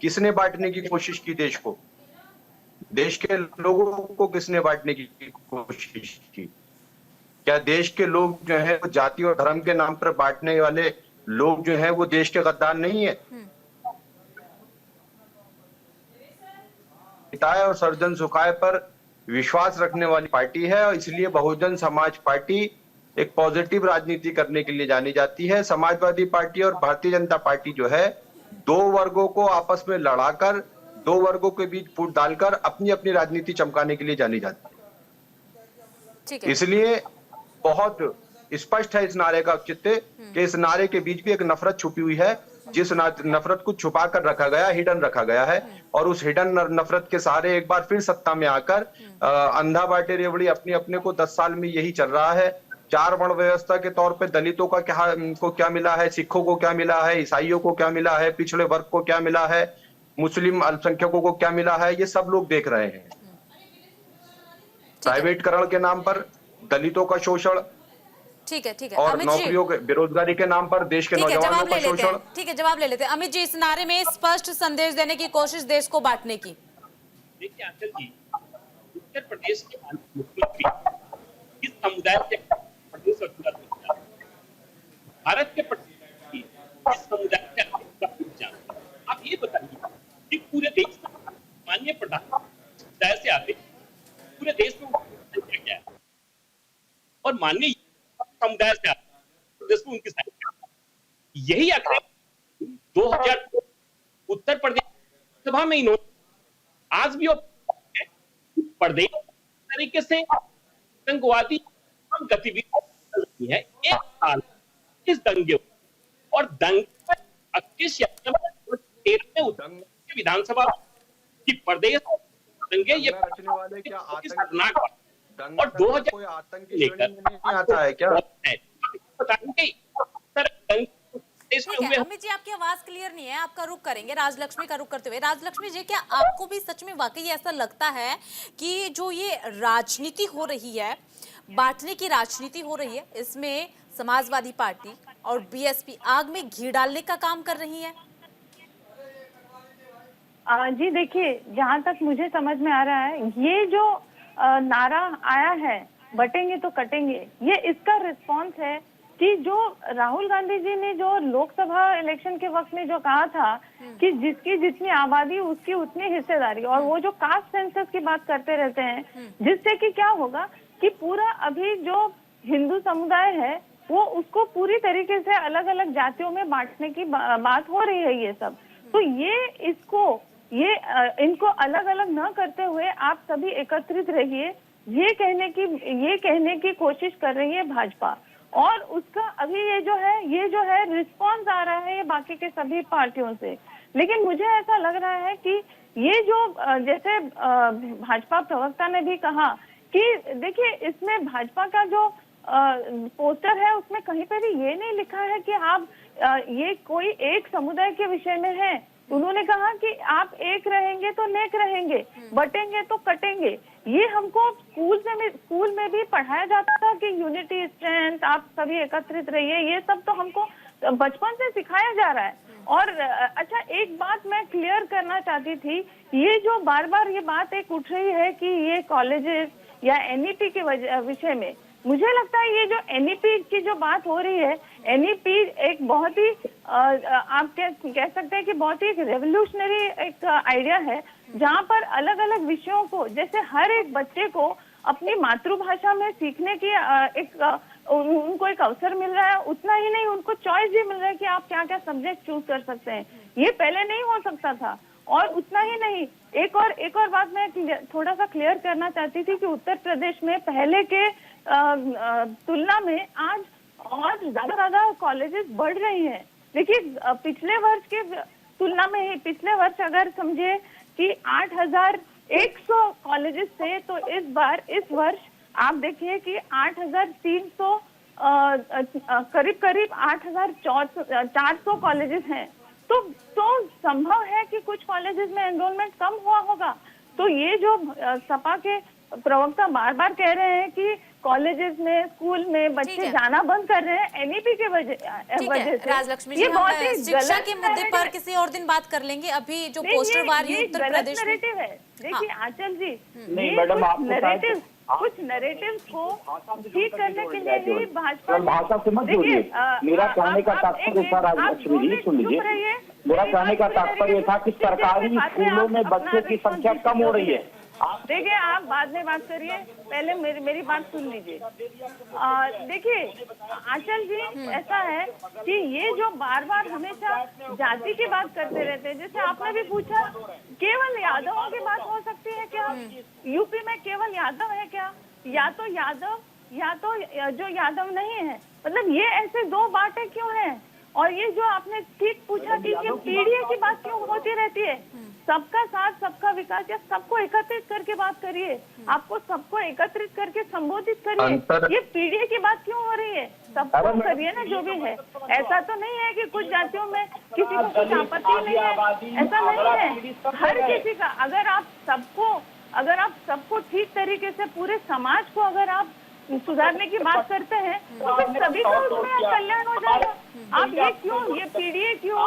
किसने बांटने की कोशिश की देश को? देश के लोगों को किसने बांटने की कोशिश की? क्या देश के लोग जो है वो जाति और धर्म के नाम पर बांटने वाले लोग जो है वो देश के गद्दार नहीं है? हिताय और सर्जन सुखाय पर विश्वास रखने वाली पार्टी है, और इसलिए बहुजन समाज पार्टी एक पॉजिटिव राजनीति करने के लिए जानी जाती है। समाजवादी पार्टी और भारतीय जनता पार्टी जो है दो वर्गों को आपस में लड़ाकर, दो वर्गों के बीच फूट डालकर अपनी अपनी राजनीति चमकाने के लिए जानी जाती है। इसलिए बहुत स्पष्ट है इस नारे का औचित्य कि इस नारे के बीच भी एक नफरत छुपी हुई है, जिस नफरत को छुपा कर रखा गया, हिडन रखा गया है, और उस हिडन नफरत के सहारे एक बार फिर सत्ता में आकर अंधा बाटे रेवड़ी अपने अपने को 10 साल में यही चल रहा है। 4 वर्ण व्यवस्था के तौर पे दलितों का क्या मिला है, सिखों को क्या मिला है, ईसाइयों को क्या मिला है, पिछड़े वर्ग को क्या मिला है, मुस्लिम अल्पसंख्यकों को क्या मिला है, ये सब लोग देख रहे हैं। प्राइवेटकरण के नाम पर दलितों का शोषण, ठीक है और नौकरियों के बेरोजगारी के नाम पर देश के नौजवानों का शोषण। ठीक है, जवाब ले लेते हैं। अमित जी, इस नारे में स्पष्ट संदेश देने की कोशिश देश को बांटने की। देखिए आंचल जी, उत्तर प्रदेश के मुख्यमंत्री किस समुदाय से प्रदेश और जुड़ा होता है? भारत के प्रति किस समुदाय से जानते हैं? आप ये बताइए कि पूरे देश में माननीय प्रधानमंत्री समुदाय से आते, पूरे देश में क्या है, और माननीय समुदाय से आते प्रदेश में उनकी संख्या, यही आंकड़े 2000 उत्तर प्रदेश सभा में इन्होंने आज भी प्रदेश तरीके से आतंकवादी गतिविधि है। 1 साल इस दंगे और दंगे 21 विधानसभा की प्रदेश दंगे ये रचने वाले क्या खतरनाक और 2000 कोई आतंकी श्रेणी में नहीं आता है क्या? अमित जी, आपकी आवाज क्लियर नहीं है, आपका रुख करेंगे राजलक्ष्मी का रुख करते हुए। राजलक्ष्मी जी, क्या आपको भी सच में वाकई ऐसा लगता है कि जो ये राजनीति हो रही है, बांटने की राजनीति हो रही है, इसमें समाजवादी पार्टी और बीएसपी आग में घी डालने का काम कर रही है? जी देखिए, जहाँ तक मुझे समझ में आ रहा है, ये जो नारा आया है बटेंगे तो कटेंगे, ये इसका रिस्पॉन्स है कि जो राहुल गांधी जी ने जो लोकसभा इलेक्शन के वक्त में जो कहा था कि जिसकी जितनी आबादी उसकी उतनी हिस्सेदारी, और वो जो कास्ट सेंसस की बात करते रहते हैं, जिससे कि क्या होगा कि पूरा अभी जो हिंदू समुदाय है वो उसको पूरी तरीके से अलग अलग जातियों में बांटने की बात हो रही है। ये सब तो इनको अलग अलग न करते हुए आप सभी एकत्रित रहिए, ये कहने की कोशिश कर रही है भाजपा। और उसका अभी ये जो है रिस्पॉन्स आ रहा है ये बाकी के सभी पार्टियों से। लेकिन मुझे ऐसा लग रहा है कि ये जो जैसे भाजपा प्रवक्ता ने भी कहा कि देखिए, इसमें भाजपा का जो पोस्टर है उसमें कहीं पर भी ये नहीं लिखा है कि आप ये कोई एक समुदाय के विषय में है। उन्होंने कहा कि आप एक रहेंगे तो नेक रहेंगे, बटेंगे तो कटेंगे। ये हमको स्कूल में भी पढ़ाया जाता था कि यूनिटी स्ट्रेंथ, आप सभी एकत्रित रहिए, ये सब तो हमको बचपन से सिखाया जा रहा है। और अच्छा, एक बात मैं क्लियर करना चाहती थी, ये जो बार बार ये बात एक उठ रही है कि ये कॉलेजेस या एनईपी के विषय में, मुझे लगता है ये जो एनईपी की जो बात हो रही है, एनईपी एक बहुत ही आप कह सकते हैं कि बहुत ही रेवोल्यूशनरी एक आइडिया है, जहाँ पर अलग अलग विषयों को, जैसे हर एक बच्चे को अपनी मातृभाषा में सीखने की उनको एक अवसर मिल रहा है। उतना ही नहीं, उनको चॉइस भी मिल रहा है कि आप क्या क्या सब्जेक्ट चूज कर सकते हैं। ये पहले नहीं हो सकता था। और उतना ही नहीं, एक और बात मैं थोड़ा सा क्लियर करना चाहती थी कि उत्तर प्रदेश में पहले के तुलना में आज और ज्यादा कॉलेजेस बढ़ रही हैं। देखिए पिछले वर्ष के तुलना में ही पिछले वर्ष अगर समझे कि 8,100 कॉलेजेस थे, तो इस वर्ष आप देखिए कि 8,300 करीब 8,400 कॉलेजेस हैं। तो संभव है कि कुछ कॉलेजेस में एनरोलमेंट कम हुआ होगा। तो ये जो सपा के प्रवक्ता बार बार कह रहे हैं कि कॉलेजेस में, स्कूल में बच्चे जाना बंद कर रहे हैं एनईपी के वजह से। राजलक्ष्मी जी, हम शिक्षा के मुद्दे पर किसी और दिन बात कर लेंगे। अभी जो पोस्टरबाजी उत्तर प्रदेश में है, देखिए आंचल जी, नहीं मैडम, कुछ नैरेटिव को ठीक करने के लिए ही भाजपा भाषा से मत जोड़िए। मेरा कहने का तात्पर्य था, राजलक्ष्मी जी सुन लीजिए, मेरा कहने का तात्पर्य था कि सरकारी स्कूलों में बच्चों की संख्या कम हो रही है। देखिए आप बाद में बात करिए, पहले मेरी बात सुन लीजिए। देखिए आंचल जी, ऐसा है कि ये जो बार बार हमेशा जाति की बात करते रहते हैं, जैसे आपने भी पूछा केवल यादवों की बात हो सकती है क्या? यूपी में केवल यादव है क्या? या तो यादव या तो जो यादव नहीं है, मतलब ये ऐसे दो बातें क्यों हैं? और ये जो आपने ठीक पूछा कि पीढ़ी की बात क्यों होती रहती है? सबका साथ सबका विकास, या सबको एकत्रित करके बात करिए, आपको सबको एकत्रित करके संबोधित करिए। ये पीढ़ी की बात क्यों हो रही है? सबको करिए ना जो भी है। ऐसा तो नहीं है कि कुछ जातियों में किसी को कुछ आपत्ति नहीं है, ऐसा नहीं है। हर किसी का, अगर आप सबको ठीक तरीके से पूरे समाज को अगर आप सुधारने की बात करते हैं तो फिर सभी का उसमें कल्याण हो जाएगा। आप ये क्यों, ये पीढ़ी क्यों,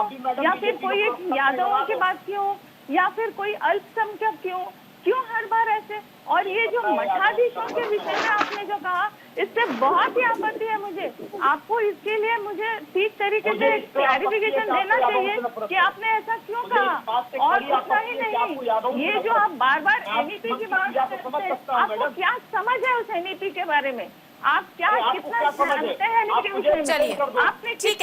या फिर कोई एक यादवों की बात क्यों, या फिर कोई अल्पसंख्यक क्यों हर बार ऐसे? और ये जो मठाधीशों के विषय में आपने जो कहा, इससे बहुत ही आपत्ति है मुझे। आपको इसके लिए मुझे ठीक तरीके से क्लैरिफिकेशन देना चाहिए कि आपने ऐसा क्यों कहा। और उतना ही नहीं, ये जो आप बार बार एनईपी की बात करते हैं, आपको क्या समझ है उस एनईपी के बारे में? आप क्या कितना जानते हैं? चलिए ठीक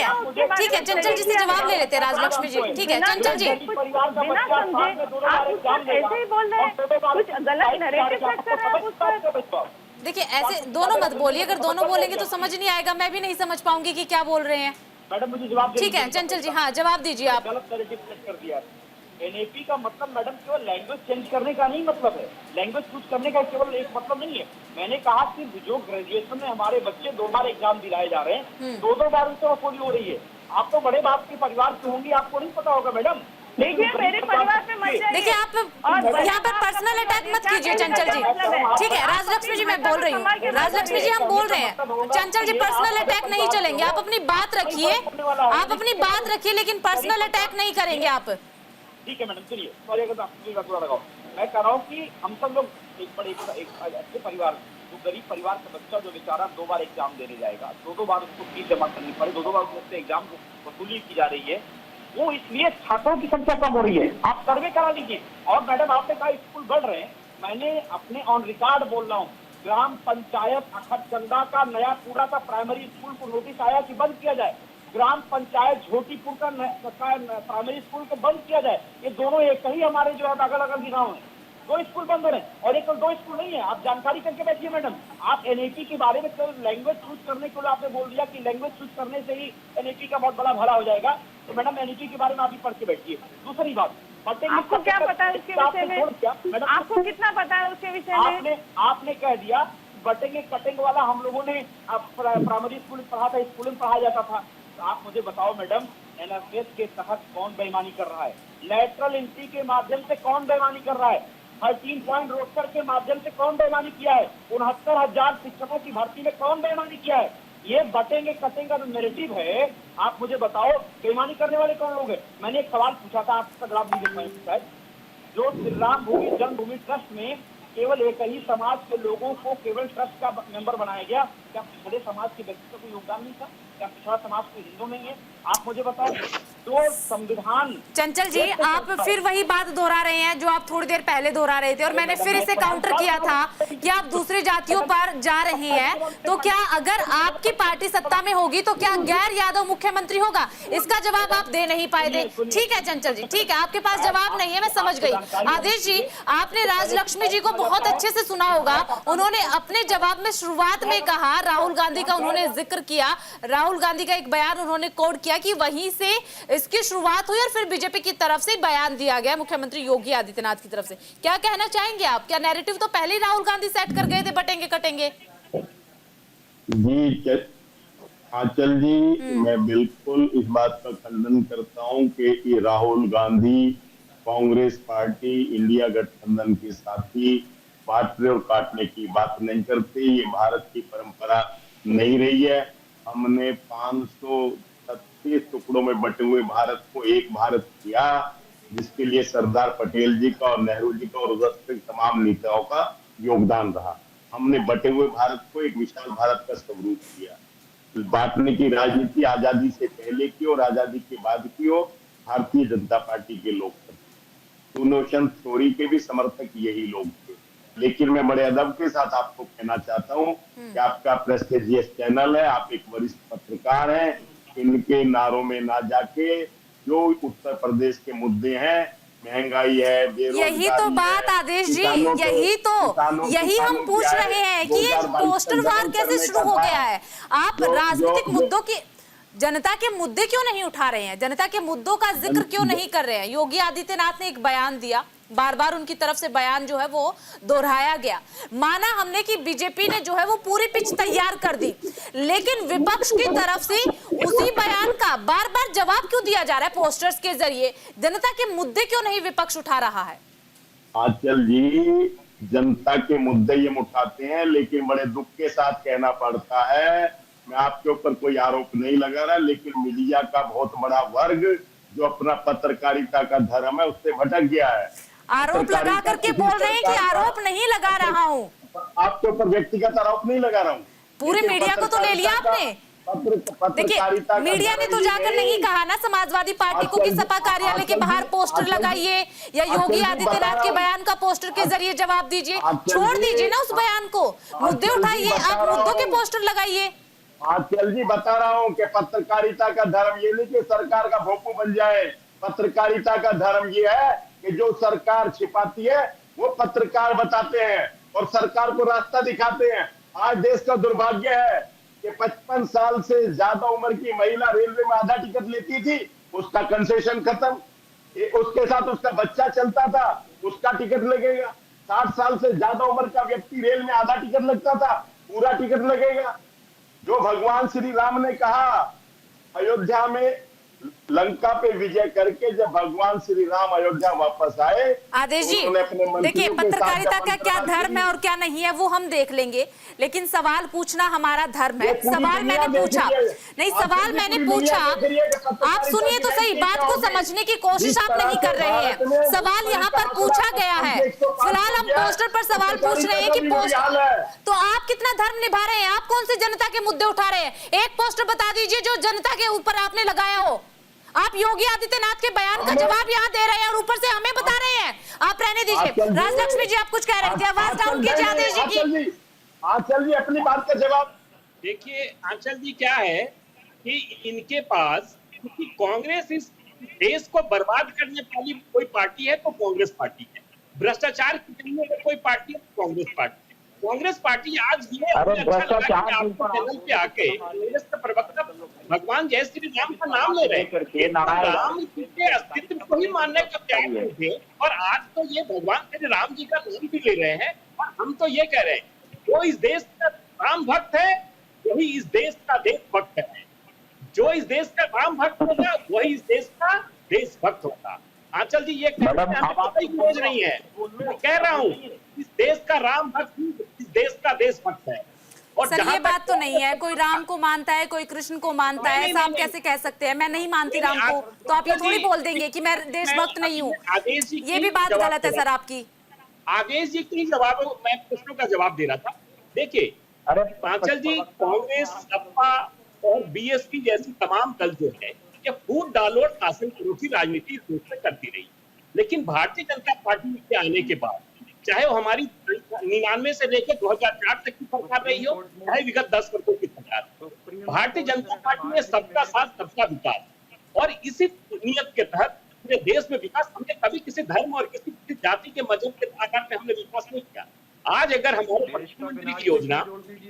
है, चंचल जी से जवाब ले लेते हैं। राजलक्ष्मी जी, ठीक है चंचल जी, बिना समझे आप उस पर ऐसे ही बोल रहे हैं, कुछ गलत नैरेटिव सेट कर रहे हैं उस पर। देखिए ऐसे दोनों मत बोलिए, अगर दोनों बोलेंगे तो समझ नहीं आएगा, मैं भी नहीं समझ पाऊंगी कि क्या बोल रहे हैं। मैडम मुझे जवाब ठीक है चंचल जी, हाँ जवाब दीजिए आप। गलत नैरेटिव सेट कर दिया। एनएपी का मतलब मैडम केवल लैंग्वेज चेंज करने का नहीं मतलब है, लैंग्वेज चूज करने का केवल एक मतलब नहीं है। मैंने कहा कि जो ग्रेजुएशन में हमारे बच्चे 2 बार एग्जाम दिलाए जा रहे हैं, 2 बार उनसे वसूली हो रही है। आप तो बड़े बाप के परिवार से होंगी, आपको नहीं पता होगा मैडम। देखिए मेरे परिवार में मत जाइए। देखिए आप यहाँ पर पर्सनल अटैक मत कीजिए चंचल जी, ठीक है। राजलक्ष्मी जी मैं बोल रही हूँ, राजलक्ष्मी जी हम बोल रहे हैं, चंचल जी पर्सनल अटैक नहीं चलेंगे। आप अपनी बात रखिए, लेकिन पर्सनल अटैक नहीं करेंगे आप। ठीक है मैडम, चलिए सॉरी अगर आपकी बात थोड़ा लगाओ। मैं कह रहा हूँ कि हम सब लोग एक अच्छे परिवार, जो गरीब परिवार का बच्चा जो बेचारा 2 बार एग्जाम देने जाएगा, 2 बार उसको फीस जमा करनी पड़े, 2 बार उससे एग्जाम को वसूली की जा रही है, वो इसलिए छात्रों की संख्या कम हो रही है। आप सर्वे करा लीजिए। और मैडम आपने कहा स्कूल बढ़ रहे हैं, मैंने अपने ऑन रिकॉर्ड बोल रहा हूँ, ग्राम पंचायत अखरचंदा का नया पूरा का प्राइमरी स्कूल को नोटिस आया कि बंद किया जाए। ग्राम पंचायत झोटीपुर का प्राइमरी स्कूल को बंद किया जाए। ये दोनों एक ही हमारे जो है अलग अलग गाँव है, 2 स्कूल बंद हो रहे हैं। और एक 2 स्कूल नहीं है, आप जानकारी करके बैठिए मैडम। आप एनएपी के बारे में केवल लैंग्वेज चूज करने के लिए आपने बोल दिया कि लैंग्वेज चूज करने से ही एनएपी का बहुत बड़ा भला हो जाएगा। तो मैडम एनएपी के बारे में आप ही पढ़ के बैठिए। दूसरी बात, आपको क्या पता है उसके विषय में? आपको कितना पता है उसके विषय में? आपने कह दिया बटेंगे कटेंगे वाला हम लोगों ने प्राइमरी स्कूल में पढ़ा था, स्कूल में पढ़ाया जाता था। तो आप मुझे बताओ मैडम, एनएसएस के तहत कौन बेईमानी कर रहा है? लेटरल एंट्री के माध्यम से कौन बेईमानी कर रहा है? 13 पॉइंट रोस्टर के माध्यम से कौन बेईमानी किया है? 69,000 शिक्षकों की भर्ती में कौन बेईमानी किया है? ये बटेंगे कटेंगे जो नैरेटिव है, आप मुझे बताओ बेईमानी करने वाले कौन लोग हैं? मैंने एक सवाल पूछा था, आपका जवाब दीजिए। जो श्री राम भूमि जन्मभूमि ट्रस्ट में केवल एक ही समाज के लोगों को केवल ट्रस्ट का मेंबर बनाया गया, क्या पिछड़े समाज के व्यक्ति का कोई योगदान नहीं था? क्या पिछड़ा समाज कोई हिंदू नहीं है? आप मुझे बताओ। जो संविधान। चंचल जी, आप फिर वही बात दोहरा रहे हैं जो आप थोड़ी देर पहले दोहरा रहे थे, और मैंने फिर इसे काउंटर किया था कि आप दूसरी जातियों पर जा रहे हैं। तो क्या अगर आपकी पार्टी सत्ता में होगी तो क्या गैर यादव मुख्यमंत्री होगा? इसका जवाब आप दे नहीं पाए थे। ठीक है चंचल जी, ठीक है, आपके पास जवाब नहीं है, मैं समझ गई। आदेश जी, आपने राजलक्ष्मी जी को बहुत अच्छे से सुना होगा। उन्होंने अपने जवाब में शुरुआत में कहा, राहुल गांधी का उन्होंने जिक्र किया, राहुल गांधी का एक बयान उन्होंने कोट किया कि वहीं से इसकी शुरुआत हुई और फिर बीजेपी की तरफ से बयान दिया गया, मुख्यमंत्री योगी आदित्यनाथ की तरफ से। क्या कहना चाहेंगे आप? क्या नैरेटिव तो पहले ही राहुल गांधी सेट कर गए थे, बटेंगे कटेंगे? जी आंचल जी, मैं बिल्कुल इस बात का खंडन करता हूं कि राहुल गांधी कांग्रेस पार्टी इंडिया गठबंधन के साथी बांटने और काटने की बात नहीं करते। ये भारत की परंपरा नहीं रही है। हमने 536 टुकड़ों में बटे हुए भारत को एक भारत किया, जिसके लिए सरदार पटेल जी का और नेहरू जी का और उधर तमाम नेताओं का योगदान रहा। हमने बटे हुए भारत को एक विशाल भारत का स्वरूप किया। बांटने की राजनीति आजादी से पहले की और आजादी के बाद की हो, भारतीय जनता पार्टी के लोग थे। सुनोशन थ्योरी के भी समर्थक यही लोग थे। लेकिन मैं बड़े अदब के साथ आपको कहना चाहता हूं कि आपका प्रेस्टिजियस चैनल है, आप एक वरिष्ठ पत्रकार हैं, इनके नारों में ना जाके जो उत्तर प्रदेश के मुद्दे हैं, महंगाई है, बेरोजगारी, यही तो बात आदेश जी, यही हम पूछ रहे हैं कि ये पोस्टर वार कैसे शुरू हो गया है? आप राजनीतिक मुद्दों की, जनता के मुद्दे क्यों नहीं उठा रहे हैं? जनता के मुद्दों का जिक्र क्यों नहीं कर रहे हैं? योगी आदित्यनाथ ने एक बयान दिया, बार बार उनकी तरफ से बयान जो है वो दोहराया गया। माना हमने कि बीजेपी ने जो है वो पूरी पिच तैयार कर दी, लेकिन विपक्ष की तरफ से उसी बयान का बार बार जवाब क्यों दिया जा रहा है पोस्टर्स के जरिए? जनता के मुद्दे क्यों नहीं विपक्ष उठा रहा है? आंचल जी, जनता के मुद्दे ये उठाते हैं, लेकिन बड़े दुख के साथ कहना पड़ता है, मैं आपके ऊपर कोई आरोप नहीं लगा रहा, लेकिन मीडिया का बहुत बड़ा वर्ग जो अपना पत्रकारिता का धर्म है उससे भटक गया है। आरोप लगा करके बोल रहे हैं कि आरोप नहीं लगा रहा हूँ। आपके ऊपर व्यक्तिगत आरोप नहीं लगा रहा हूँ। पूरे मीडिया को तो ले लिया आपने। देखिए, मीडिया ने तो जाकर नहीं कहा ना समाजवादी पार्टी को कि सपा कार्यालय के बाहर पोस्टर लगाइए या योगी आदित्यनाथ के बयान का पोस्टर के जरिए जवाब दीजिए। छोड़ दीजिए ना उस बयान को, मुद्दे उठाइए, आप मुद्दों के पोस्टर लगाइए। आंचल जी, बता रहा हूँ कि पत्रकारिता का धर्म ये नहीं कि सरकार का भोंपू बन जाए। पत्रकारिता का धर्म ये है कि जो सरकार छिपाती है वो पत्रकार बताते हैं और सरकार को रास्ता दिखाते हैं। आज देश का दुर्भाग्य है कि 55 साल से ज्यादा उम्र की महिला रेलवे में आधा टिकट लेती थी, उसका कंसेशन खत्म, उसके साथ उसका बच्चा चलता था, उसका टिकट लगेगा। 60 साल से ज्यादा उम्र का व्यक्ति रेल में आधा टिकट लगता था, पूरा टिकट लगेगा। जो भगवान श्री राम ने कहा अयोध्या में लंका पे विजय करके, जब भगवान श्री राम अयोध्या वापस आए, आदेश जी देखिए, पत्रकारिता का क्या धर्म है और क्या नहीं है वो हम देख लेंगे, लेकिन सवाल पूछना हमारा धर्म है। सवाल मैंने पूछा नहीं, सवाल मैंने पूछा, आप सुनिए तो सही, बात को समझने की कोशिश आप नहीं कर रहे हैं। सवाल यहाँ पर पूछा गया है, फिलहाल हम पोस्टर पर सवाल पूछ रहे हैं कि पोस्टर, तो आप कितना धर्म निभा रहे हैं? आप कौन से जनता के मुद्दे उठा रहे हैं? एक पोस्टर बता दीजिए जो जनता के ऊपर आपने लगाया हो। आप योगी आदित्यनाथ के बयान का जवाब यहाँ दे रहे हैं और ऊपर से हमें बता रहे हैं। आप रहने दीजिए। राजलक्ष्मी जी, आप कुछ कह रहे थे, आवाज डाउन कीजिए आदेश जी की। आंचल जी अपनी बात का जवाब देखिए। आंचल जी क्या है कि इनके पास, क्योंकि कांग्रेस इस देश को बर्बाद करने वाली कोई पार्टी है तो कांग्रेस पार्टी है, भ्रष्टाचार करने वाली कोई पार्टी है तो कांग्रेस पार्टी। कांग्रेस पार्टी आज ये आपको चैनल पे आके कांग्रेस के प्रवक्ता भगवान जय श्री राम का नाम ले रहे हैं, राम के अस्तित्व को ही मानने का त्याग थे, और आज तो ये भगवान श्री राम जी का नाम भी ले रहे हैं। और हम तो ये कह रहे हैं, जो इस देश का राम भक्त है वही इस देश का देशभक्त है। जो इस देश का राम भक्त होगा वही इस देश का देशभक्त होगा। आंचल जी ये खोज नहीं है, मैं कह रहा हूँ इस देश का राम भक्त इस देश का देशभक्त है। और सर ये बात तो नहीं है, कोई राम को मानता है कोई कृष्ण को मानता है, ऐसा हम कैसे कह सकते हैं? मैं नहीं मानती राम को, तो आप ये थोड़ी बोल देंगे कि मैं देशभक्त नहीं हूँ। ये भी बात गलत है सर आपकी। आदेश जी की जवाब, मैं प्रश्नों का जवाब दे रहा था। देखिए आंचल जी, कांग्रेस, सपा और बीएसपी जैसी तमाम दल जो है ये फूट डालो और शासन विरोधी राजनीति इस देश में करती रही। लेकिन भारतीय जनता पार्टी के आने के बाद, चाहे वो हमारी 99 से लेकर 2004 तक की सरकार रही हो, चाहे विगत 10 वर्षों की सरकार, भारतीय जनता पार्टी ने सबका साथ सबका विकास और इसी नीयत के तहत पूरे देश में विकास, हमने कभी किसी धर्म और किसी जाति के मजहब के आधार पे हमने विकास नहीं किया। आज अगर हमारे प्रधानमंत्री की योजना,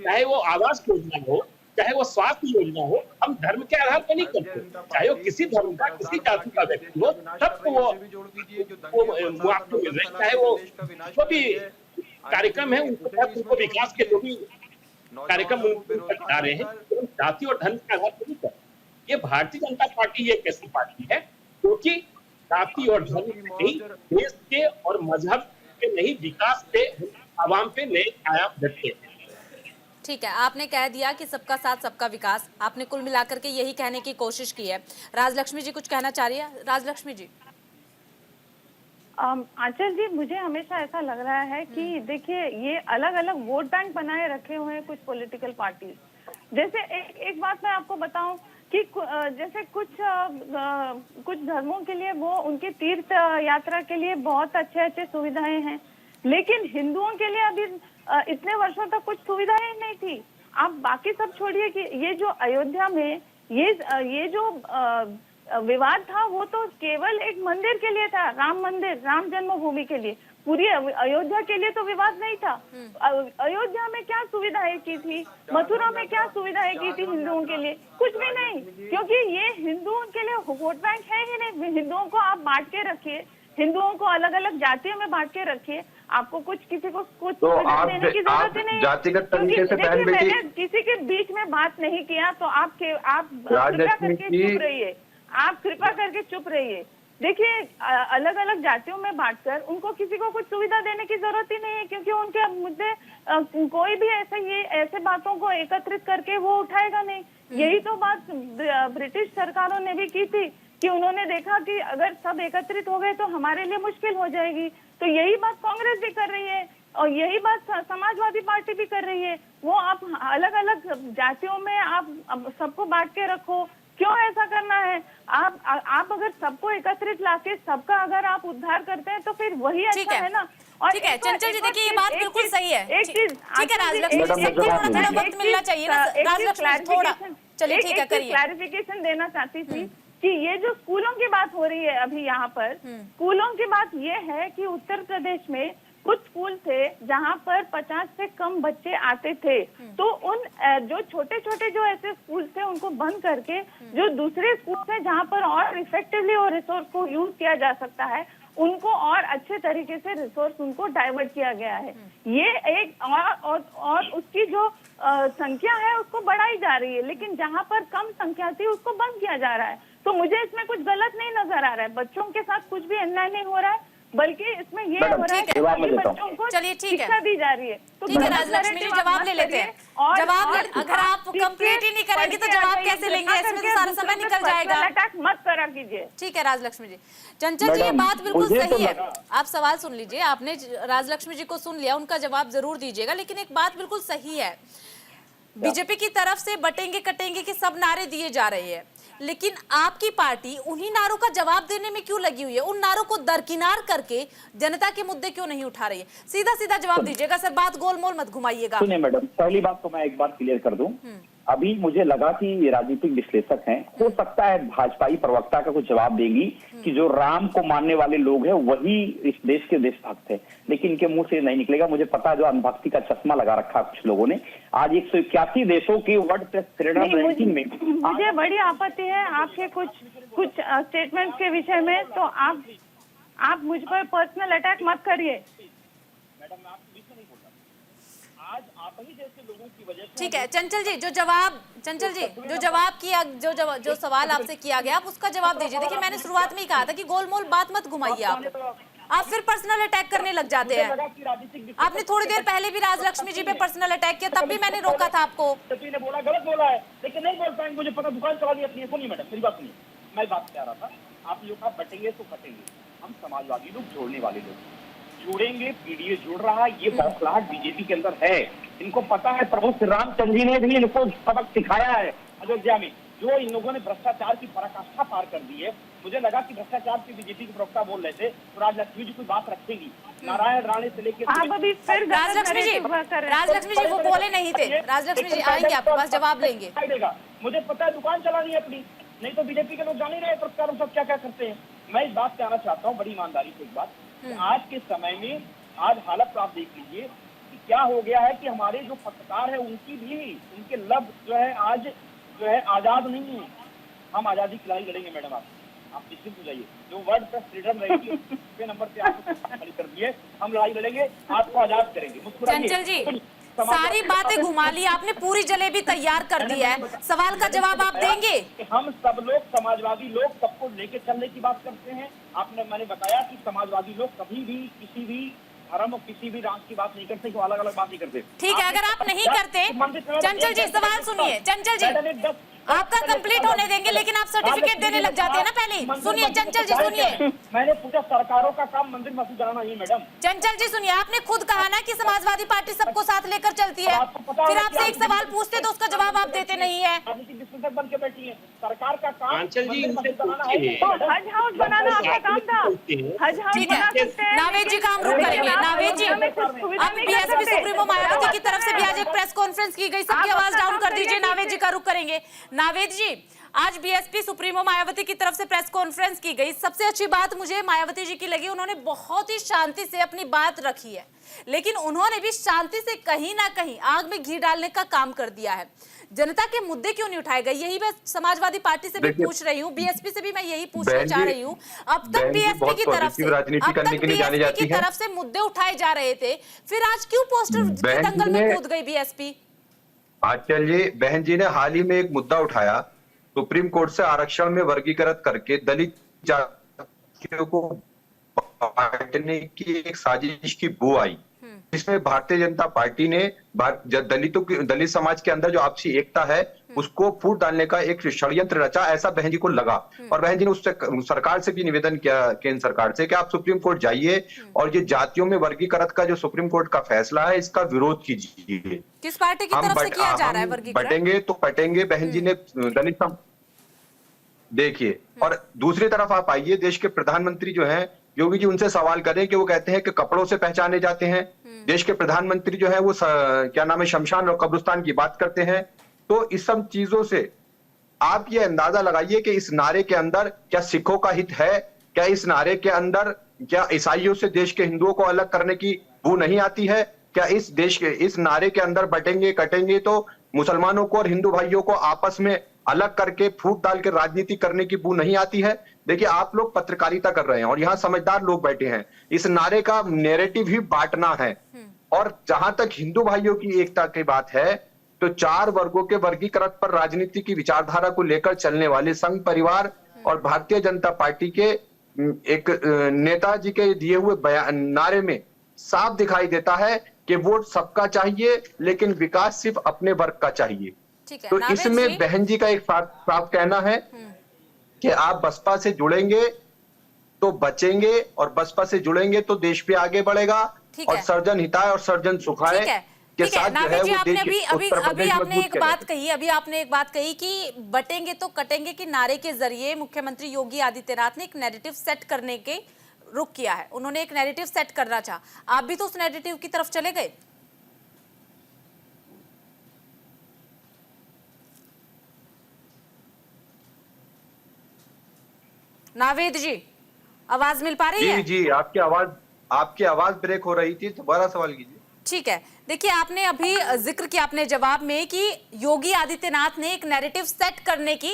चाहे वो आवास योजना हो, चाहे वो स्वास्थ्य योजना हो, हम धर्म के आधार पर नहीं करते। चाहे वो किसी धर्म का, किसी जाति का व्यक्ति हो, सबको वो मुआवजा मिल रहा है। चाहे वो जो भी कार्यक्रम है उनको विकास के जो भी कार्यक्रम आ रहे हैं, तो जाति और धर्म के आधार पर नहीं करते। ये भारतीय जनता पार्टी एक ऐसी पार्टी है क्योंकि जाति और धर्म नहीं, देश के और मजहब के नहीं, विकास पे, आवाम पे नए आयाम रखते हैं। ठीक है, आपने कह दिया कि सबका साथ सबका विकास, आपने कुल मिलाकर के यही कहने की कोशिश की है। राजलक्ष्मी जी कुछ कहना चाह रही है? राजलक्ष्मी जी। आंचल जी, मुझे हमेशा ऐसा लग रहा है कि देखिए, ये अलग अलग वोट बैंक बनाए रखे हुए हैं कुछ पॉलिटिकल पार्टीज। जैसे एक बात मैं आपको बताऊं कि जैसे कुछ धर्मों के लिए वो उनके तीर्थ यात्रा के लिए बहुत अच्छे सुविधाएं हैं, लेकिन हिंदुओं के लिए अभी इतने वर्षों तक कुछ सुविधाएं नहीं थी। आप बाकी सब छोड़िए कि ये जो अयोध्या में ये जो विवाद था, वो तो केवल एक मंदिर के लिए था, राम मंदिर, राम जन्मभूमि के लिए। पूरी अयोध्या के लिए तो विवाद नहीं था। अयोध्या में क्या सुविधाएं की थी, मथुरा में क्या सुविधाएं की थी हिंदुओं के लिए? कुछ भी नहीं, क्योंकि ये हिंदुओं के लिए वोट बैंक है ही नहीं। हिंदुओं को आप बांट के रखिए, हिंदुओं को अलग अलग जातियों में बांट के रखिए, आपको किसी को कुछ तो देने की जरूरत ही नहीं है। जातिगत तरीके से बहन बेटी, मैंने किसी के बीच में बात नहीं किया, तो आप कृपया करके चुप रहिए, आप कृपा करके चुप रहिए। देखिए, अलग अलग जातियों में बांटकर उनको किसी को कुछ सुविधा देने की जरूरत ही नहीं है, क्योंकि उनके मुद्दे कोई भी ऐसे बातों को एकत्रित करके वो उठाएगा नहीं। यही तो बात ब्रिटिश सरकारों ने भी की थी कि उन्होंने देखा कि अगर सब एकत्रित हो गए तो हमारे लिए मुश्किल हो जाएगी। तो यही बात कांग्रेस भी कर रही है और यही बात समाजवादी पार्टी भी कर रही है। वो आप अलग अलग जातियों में आप सबको बांट के रखो, क्यों ऐसा करना है? आप अगर सबको एकत्रित लाके सबका अगर आप उद्धार करते हैं तो फिर वही अच्छा है ना। और ठीक है चंचल जी, देखिए ये बात बिल्कुल सही है। एक चीज, ठीक है राजलक्ष्मी जी, थोड़ा वक्त मिलना चाहिए ना राजलक्ष्मी, थोड़ा चलिए ठीक है, करिए। क्लैरिफिकेशन देना चाहती थी कि ये जो स्कूलों की बात हो रही है अभी यहाँ पर, स्कूलों की बात ये है कि उत्तर प्रदेश में कुछ स्कूल थे जहाँ पर 50 से कम बच्चे आते थे, तो उन जो छोटे छोटे जो ऐसे स्कूल थे उनको बंद करके जो दूसरे स्कूल थे जहाँ पर और इफेक्टिवली और रिसोर्स को यूज किया जा सकता है, उनको और अच्छे तरीके से रिसोर्स उनको डाइवर्ट किया गया है। ये एक और उसकी जो संख्या है उसको बढ़ाई जा रही है, लेकिन जहाँ पर कम संख्या थी उसको बंद किया जा रहा है। तो मुझे इसमें कुछ गलत नहीं नजर आ रहा है, बच्चों के साथ कुछ भी अन्याय नहीं हो रहा है, बल्कि इसमें ये हो रहा है कि बच्चों को शिक्षा दी जा रही है। तो ठीक है राजलक्ष्मी जी, जवाब ले लेते हैं। जवाब अगर आप कंप्लीट ही नहीं करेंगे तो जवाब कैसे लेंगे? इसमें तो सारा समय निकल जाएगा। अटैक मत करा कीजिए। ठीक है राजलक्ष्मी जी। चंचल जी, ये बात बिल्कुल सही है, आप सवाल सुन लीजिए, आपने राजलक्ष्मी जी को सुन लिया, उनका जवाब जरूर दीजिएगा। लेकिन एक बात बिल्कुल सही है, बीजेपी की तरफ से बटेंगे कटेंगे के सब नारे दिए जा रहे हैं, लेकिन आपकी पार्टी उन्हीं नारों का जवाब देने में क्यों लगी हुई है? उन नारों को दरकिनार करके जनता के मुद्दे क्यों नहीं उठा रही है? सीधा सीधा जवाब दीजिएगा सर, बात गोलमोल मत घुमाइएगा। सुनिए मैडम, पहली बात तो मैं एक बात क्लियर कर दूं, अभी मुझे लगा कि ये राजनीतिक विश्लेषक हैं, हो सकता है भाजपाई प्रवक्ता का कुछ जवाब देंगी कि जो राम को मानने वाले लोग हैं वही इस देश के देशभक्त हैं, लेकिन इनके मुंह से नहीं निकलेगा। मुझे पता है जो अनुभक्ति का चश्मा लगा रखा है कुछ लोगों ने, आज 181 देशों की वर्ल्ड प्रेस रैंकिंग में। मुझे बड़ी आपत्ति है आपके कुछ स्टेटमेंट्स के विषय में, तो आप मुझ पर पर्सनल अटैक मत करिए। ठीक है चंचल जी, जो जवाब किया, जो सवाल आपसे किया गया, आप उसका जवाब दीजिए। देखिए मैंने शुरुआत में ही कहा था कि गोलमोल बात मत घुमाइए, आप फिर पर्सनल अटैक करने लग जाते हैं। आपने थोड़ी देर पहले भी राजलक्ष्मी जी पे पर्सनल अटैक किया, तब भी मैंने रोका था आपको। बोला गलत बोला है, लेकिन नहीं बोल पाएंगे, मुझे पता, दुकान चलानी अपनी है। सुनिए मैडम, मेरी बात सुनिए, मैं बात कह रहा था, आप लोग का बटेंगे तो कटेंगे, हम समाजवादी लोग, जोड़ने वाले लोग जुड़ेंगे, पीडीए जुड़ रहा, ये बौखलाहट बीजेपी के अंदर है। इनको पता है, प्रभु श्री रामचंद्र जी ने भी इनको सबक सिखाया है अयोध्या में जो इन लोगों ने भ्रष्टाचार की पराकाष्ठा पार कर दी है। मुझे लगा कि भ्रष्टाचार की बीजेपी के प्रवक्ता बोल रहे थे तो राजलक्ष्मी जी कोई बात रखेंगी। नारायण राणे से लेकर आप अभी फिर राजलक्ष्मी जी वो बोले नहीं थे। राजलक्ष्मी जी आएंगे आपके पास, जवाब लेंगे। मुझे पता है दुकान चलानी है अपनी, नहीं तो बीजेपी के लोग जान ही रहे पत्रकारों सब क्या क्या करते हैं। मैं इस बात कहना चाहता हूँ बड़ी ईमानदारी से एक बात, आज के समय में आज हालत तो आप देख लीजिए कि क्या हो गया है कि हमारे जो पत्रकार है उनकी भी उनके लब जो है आज जो है आजाद नहीं है। हम आजादी की लड़ाई लड़ेंगे मैडम, आप निश्चित हो जाइए। जो वर्ड प्रेस फ्रीडम रहेगी उसके नंबर पे आपको खाली कर दिए, हम लड़ाई लड़ेंगे, आपको आजाद करेंगे। चंचल जी सारी बातें घुमा ली आपने, पूरी जलेबी तैयार कर दी है, सवाल का जवाब आप देंगे? हम सब लोग समाजवादी लोग सबको लेके चलने की बात करते हैं। मैंने बताया कि समाजवादी लोग कभी भी किसी भी धर्म और किसी भी राष्ट्र की बात नहीं करते, क्यों अलग अलग बात नहीं करते। ठीक है, अगर आप नहीं करते, चंचल जी सवाल सुनिए, चंचल जी आपका कंप्लीट होने देंगे, लेकिन आप सर्टिफिकेट देने लग जाते हैं ना पहले। सुनिए चंचल जी सुनिए, मैंने पूछा सरकारों का काम मंदिर मस्जिद बनाना नहीं मैडम। चंचल जी सुनिए, आपने खुद कहा ना कि समाजवादी पार्टी सबको साथ लेकर चलती है, फिर आपसे एक सवाल पूछते तो उसका जवाब आप देते नहीं है। बन के बैठी है, सरकार का काम आंचल जी हज हाउस बनाना आपका काम था। हज हाउस बना सकते हैं। नावेद जी का हम रुक करेंगे। नावेद जी अब बीएसपी सुप्रीमो मायावती की तरफ से भी आज एक प्रेस कॉन्फ्रेंस की गई, सबकी आवाज डाउन कर दीजिए। नावेद जी का रुक करेंगे। नावेद जी आज बीएसपी सुप्रीमो मायावती की तरफ से प्रेस कॉन्फ्रेंस की गई, सबसे अच्छी बात मुझे मायावती जी की लगी, उन्होंने बहुत ही शांति से अपनी बात रखी है, लेकिन उन्होंने भी शांति से कहीं ना कहीं आग में घी डालने का काम कर दिया है। जनता के मुद्दे क्यों नहीं उठाए गए, यही मैं समाजवादी पार्टी से भी पूछ रही हूँ, बीएसपी से भी मैं यही पूछना चाह रही हूँ। अब तक बीएसपी की तरफ से मुद्दे उठाए जा रहे थे, फिर आज क्यों पोस्टर दंगल में कूद गई बीएसपी? आंचल जी, बहन जी ने हाल ही में एक मुद्दा उठाया, सुप्रीम कोर्ट से आरक्षण में वर्गीकृत करके दलित जातियों को बांटने की एक साजिश की बू आई, जिसमें भारतीय जनता पार्टी ने दलित समाज के अंदर जो आपसी एकता है उसको फूट डालने का एक षड्यंत्र रचा, ऐसा बहन जी को लगा। और बहन जी ने उससे सरकार से भी निवेदन किया, केंद्र सरकार से, कि आप सुप्रीम कोर्ट जाइए और ये जातियों में वर्गीकृत का जो सुप्रीम कोर्ट का फैसला है इसका विरोध कीजिए। किस पार्टी की तरफ से किया जा रहा है वर्गीकरण? बटेंगे तो पटेंगे, बहन जी ने दलित देखिए। और दूसरी तरफ आप आइए, देश के प्रधानमंत्री जो है योगी जी, उनसे सवाल करें कि वो कहते हैं कि कपड़ों से पहचाने जाते हैं। देश के प्रधानमंत्री जो है वो क्या नाम है, शमशान और कब्रिस्तान की बात करते हैं। तो इस सब चीजों से आप ये अंदाजा लगाइए कि इस नारे के अंदर क्या सिखों का हित है, क्या इस नारे के अंदर क्या ईसाइयों से देश के हिंदुओं को अलग करने की बू नहीं आती है? क्या इस देश के इस नारे के अंदर बटेंगे कटेंगे तो मुसलमानों को और हिंदू भाइयों को आपस में अलग करके फूट डाल के राजनीति करने की बू नहीं आती है? देखिए, आप लोग पत्रकारिता कर रहे हैं और यहाँ समझदार लोग बैठे हैं, इस नारे का नैरेटिव ही बांटना है। और जहां तक हिंदू भाइयों की एकता की बात है, तो 4 वर्गों के वर्गीकरण पर राजनीति की विचारधारा को लेकर चलने वाले संघ परिवार और भारतीय जनता पार्टी के एक नेताजी के दिए हुए नारे में साफ दिखाई देता है कि वोट सबका चाहिए, लेकिन विकास सिर्फ अपने वर्ग का चाहिए। तो इसमें बहन जी का एक साफ कहना है कि आप बसपा से जुड़ेंगे तो बचेंगे, और बसपा से जुड़ेंगे तो देश भी आगे बढ़ेगा, और सर्जन हिताय और सर्जन सुखाय के साथ जो है वो देश अभी आपने एक बात कही कि बटेंगे तो कटेंगे की नारे के जरिए मुख्यमंत्री योगी आदित्यनाथ ने एक नैरेटिव सेट करने के रुख किया है, उन्होंने एक नैरेटिव सेट करना चाहा, आप भी तो उस नैरेटिव की तरफ चले गए। नावेद जी आवाज मिल पा रही है? जी, आपकी आवाज ब्रेक हो रही थी, दोबारा सवाल कीजिए। ठीक है, देखिए आपने अभी जिक्र किया अपने जवाब में कि योगी आदित्यनाथ ने एक नैरेटिव सेट करने की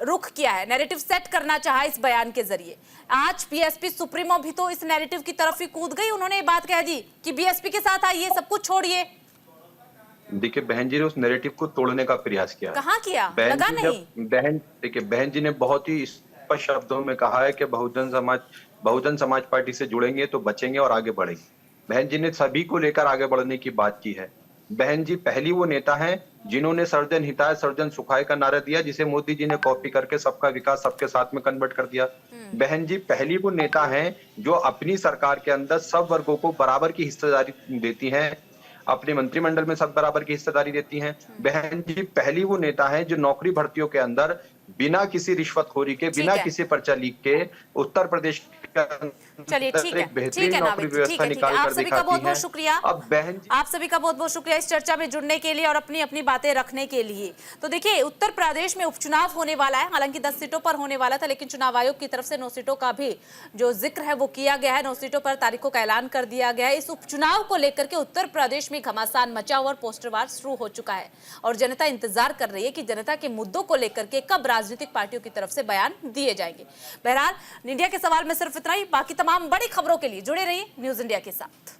रुख किया है, नैरेटिव सेट करना चाहा इस बयान के जरिए। आज बीएसपी सुप्रीमो भी तो इस नैरेटिव की तरफ ही कूद गई, उन्होंने ये बात कह दी कि बीएसपी के साथ आइए, सब कुछ छोड़िए। देखिए, बहन जी ने उस नैरेटिव को तोड़ने का प्रयास किया। कहाँ किया? लगा नहीं। बहन जी ने बहुत ही स्पष्ट शब्दों में कहा है कि बहुजन समाज पार्टी से जुड़ेंगे तो बचेंगे और आगे बढ़ेंगे। बहन जी ने सभी को लेकर आगे बढ़ने की बात की है। बहन जी पहली वो नेता हैं जिन्होंने सर्जन हिताय सर्जन सुखाय का नारा दिया, जिसे मोदी जी ने कॉपी करके सबका विकास सबके साथ में कन्वर्ट कर दिया। बहन जी पहली वो नेता हैं जो अपनी सरकार के अंदर सब वर्गों को बराबर की हिस्सेदारी देती हैं। अपने मंत्रिमंडल में सब बराबर की हिस्सेदारी देती हैं। बहन जी पहली वो नेता है जो नौकरी भर्तियों के अंदर बिना किसी रिश्वतखोरी के, बिना किसी पर्चा लीक के उत्तर प्रदेश चलिए ठीक है, एक बेहतरीन नौकरी व्यवस्था निकाल आप कर सभी का बहुत बहुत शुक्रिया। अब बहन जी आप सभी का बहुत बहुत शुक्रिया इस चर्चा में जुड़ने के लिए और अपनी अपनी बातें रखने के लिए। तो देखिए उत्तर प्रदेश में उपचुनाव होने वाला है, हालांकि 10 सीटों पर होने वाला था, लेकिन चुनाव आयोग की तरफ से 9 सीटों का भी जो जिक्र है वो किया गया है। 9 सीटों पर तारीखों का ऐलान कर दिया गया है। इस उपचुनाव को लेकर के उत्तर प्रदेश में घमासान मचा हुआ और पोस्टरवार शुरू हो चुका है और जनता इंतजार कर रही है कि जनता के मुद्दों को लेकर के कब राजनीतिक पार्टियों की तरफ से बयान दिए जाएंगे। बहरहाल इंडिया के सवाल में सिर्फ इतना ही। बाकी तमाम बड़ी खबरों के लिए जुड़े रहिए न्यूज़ इंडिया के साथ।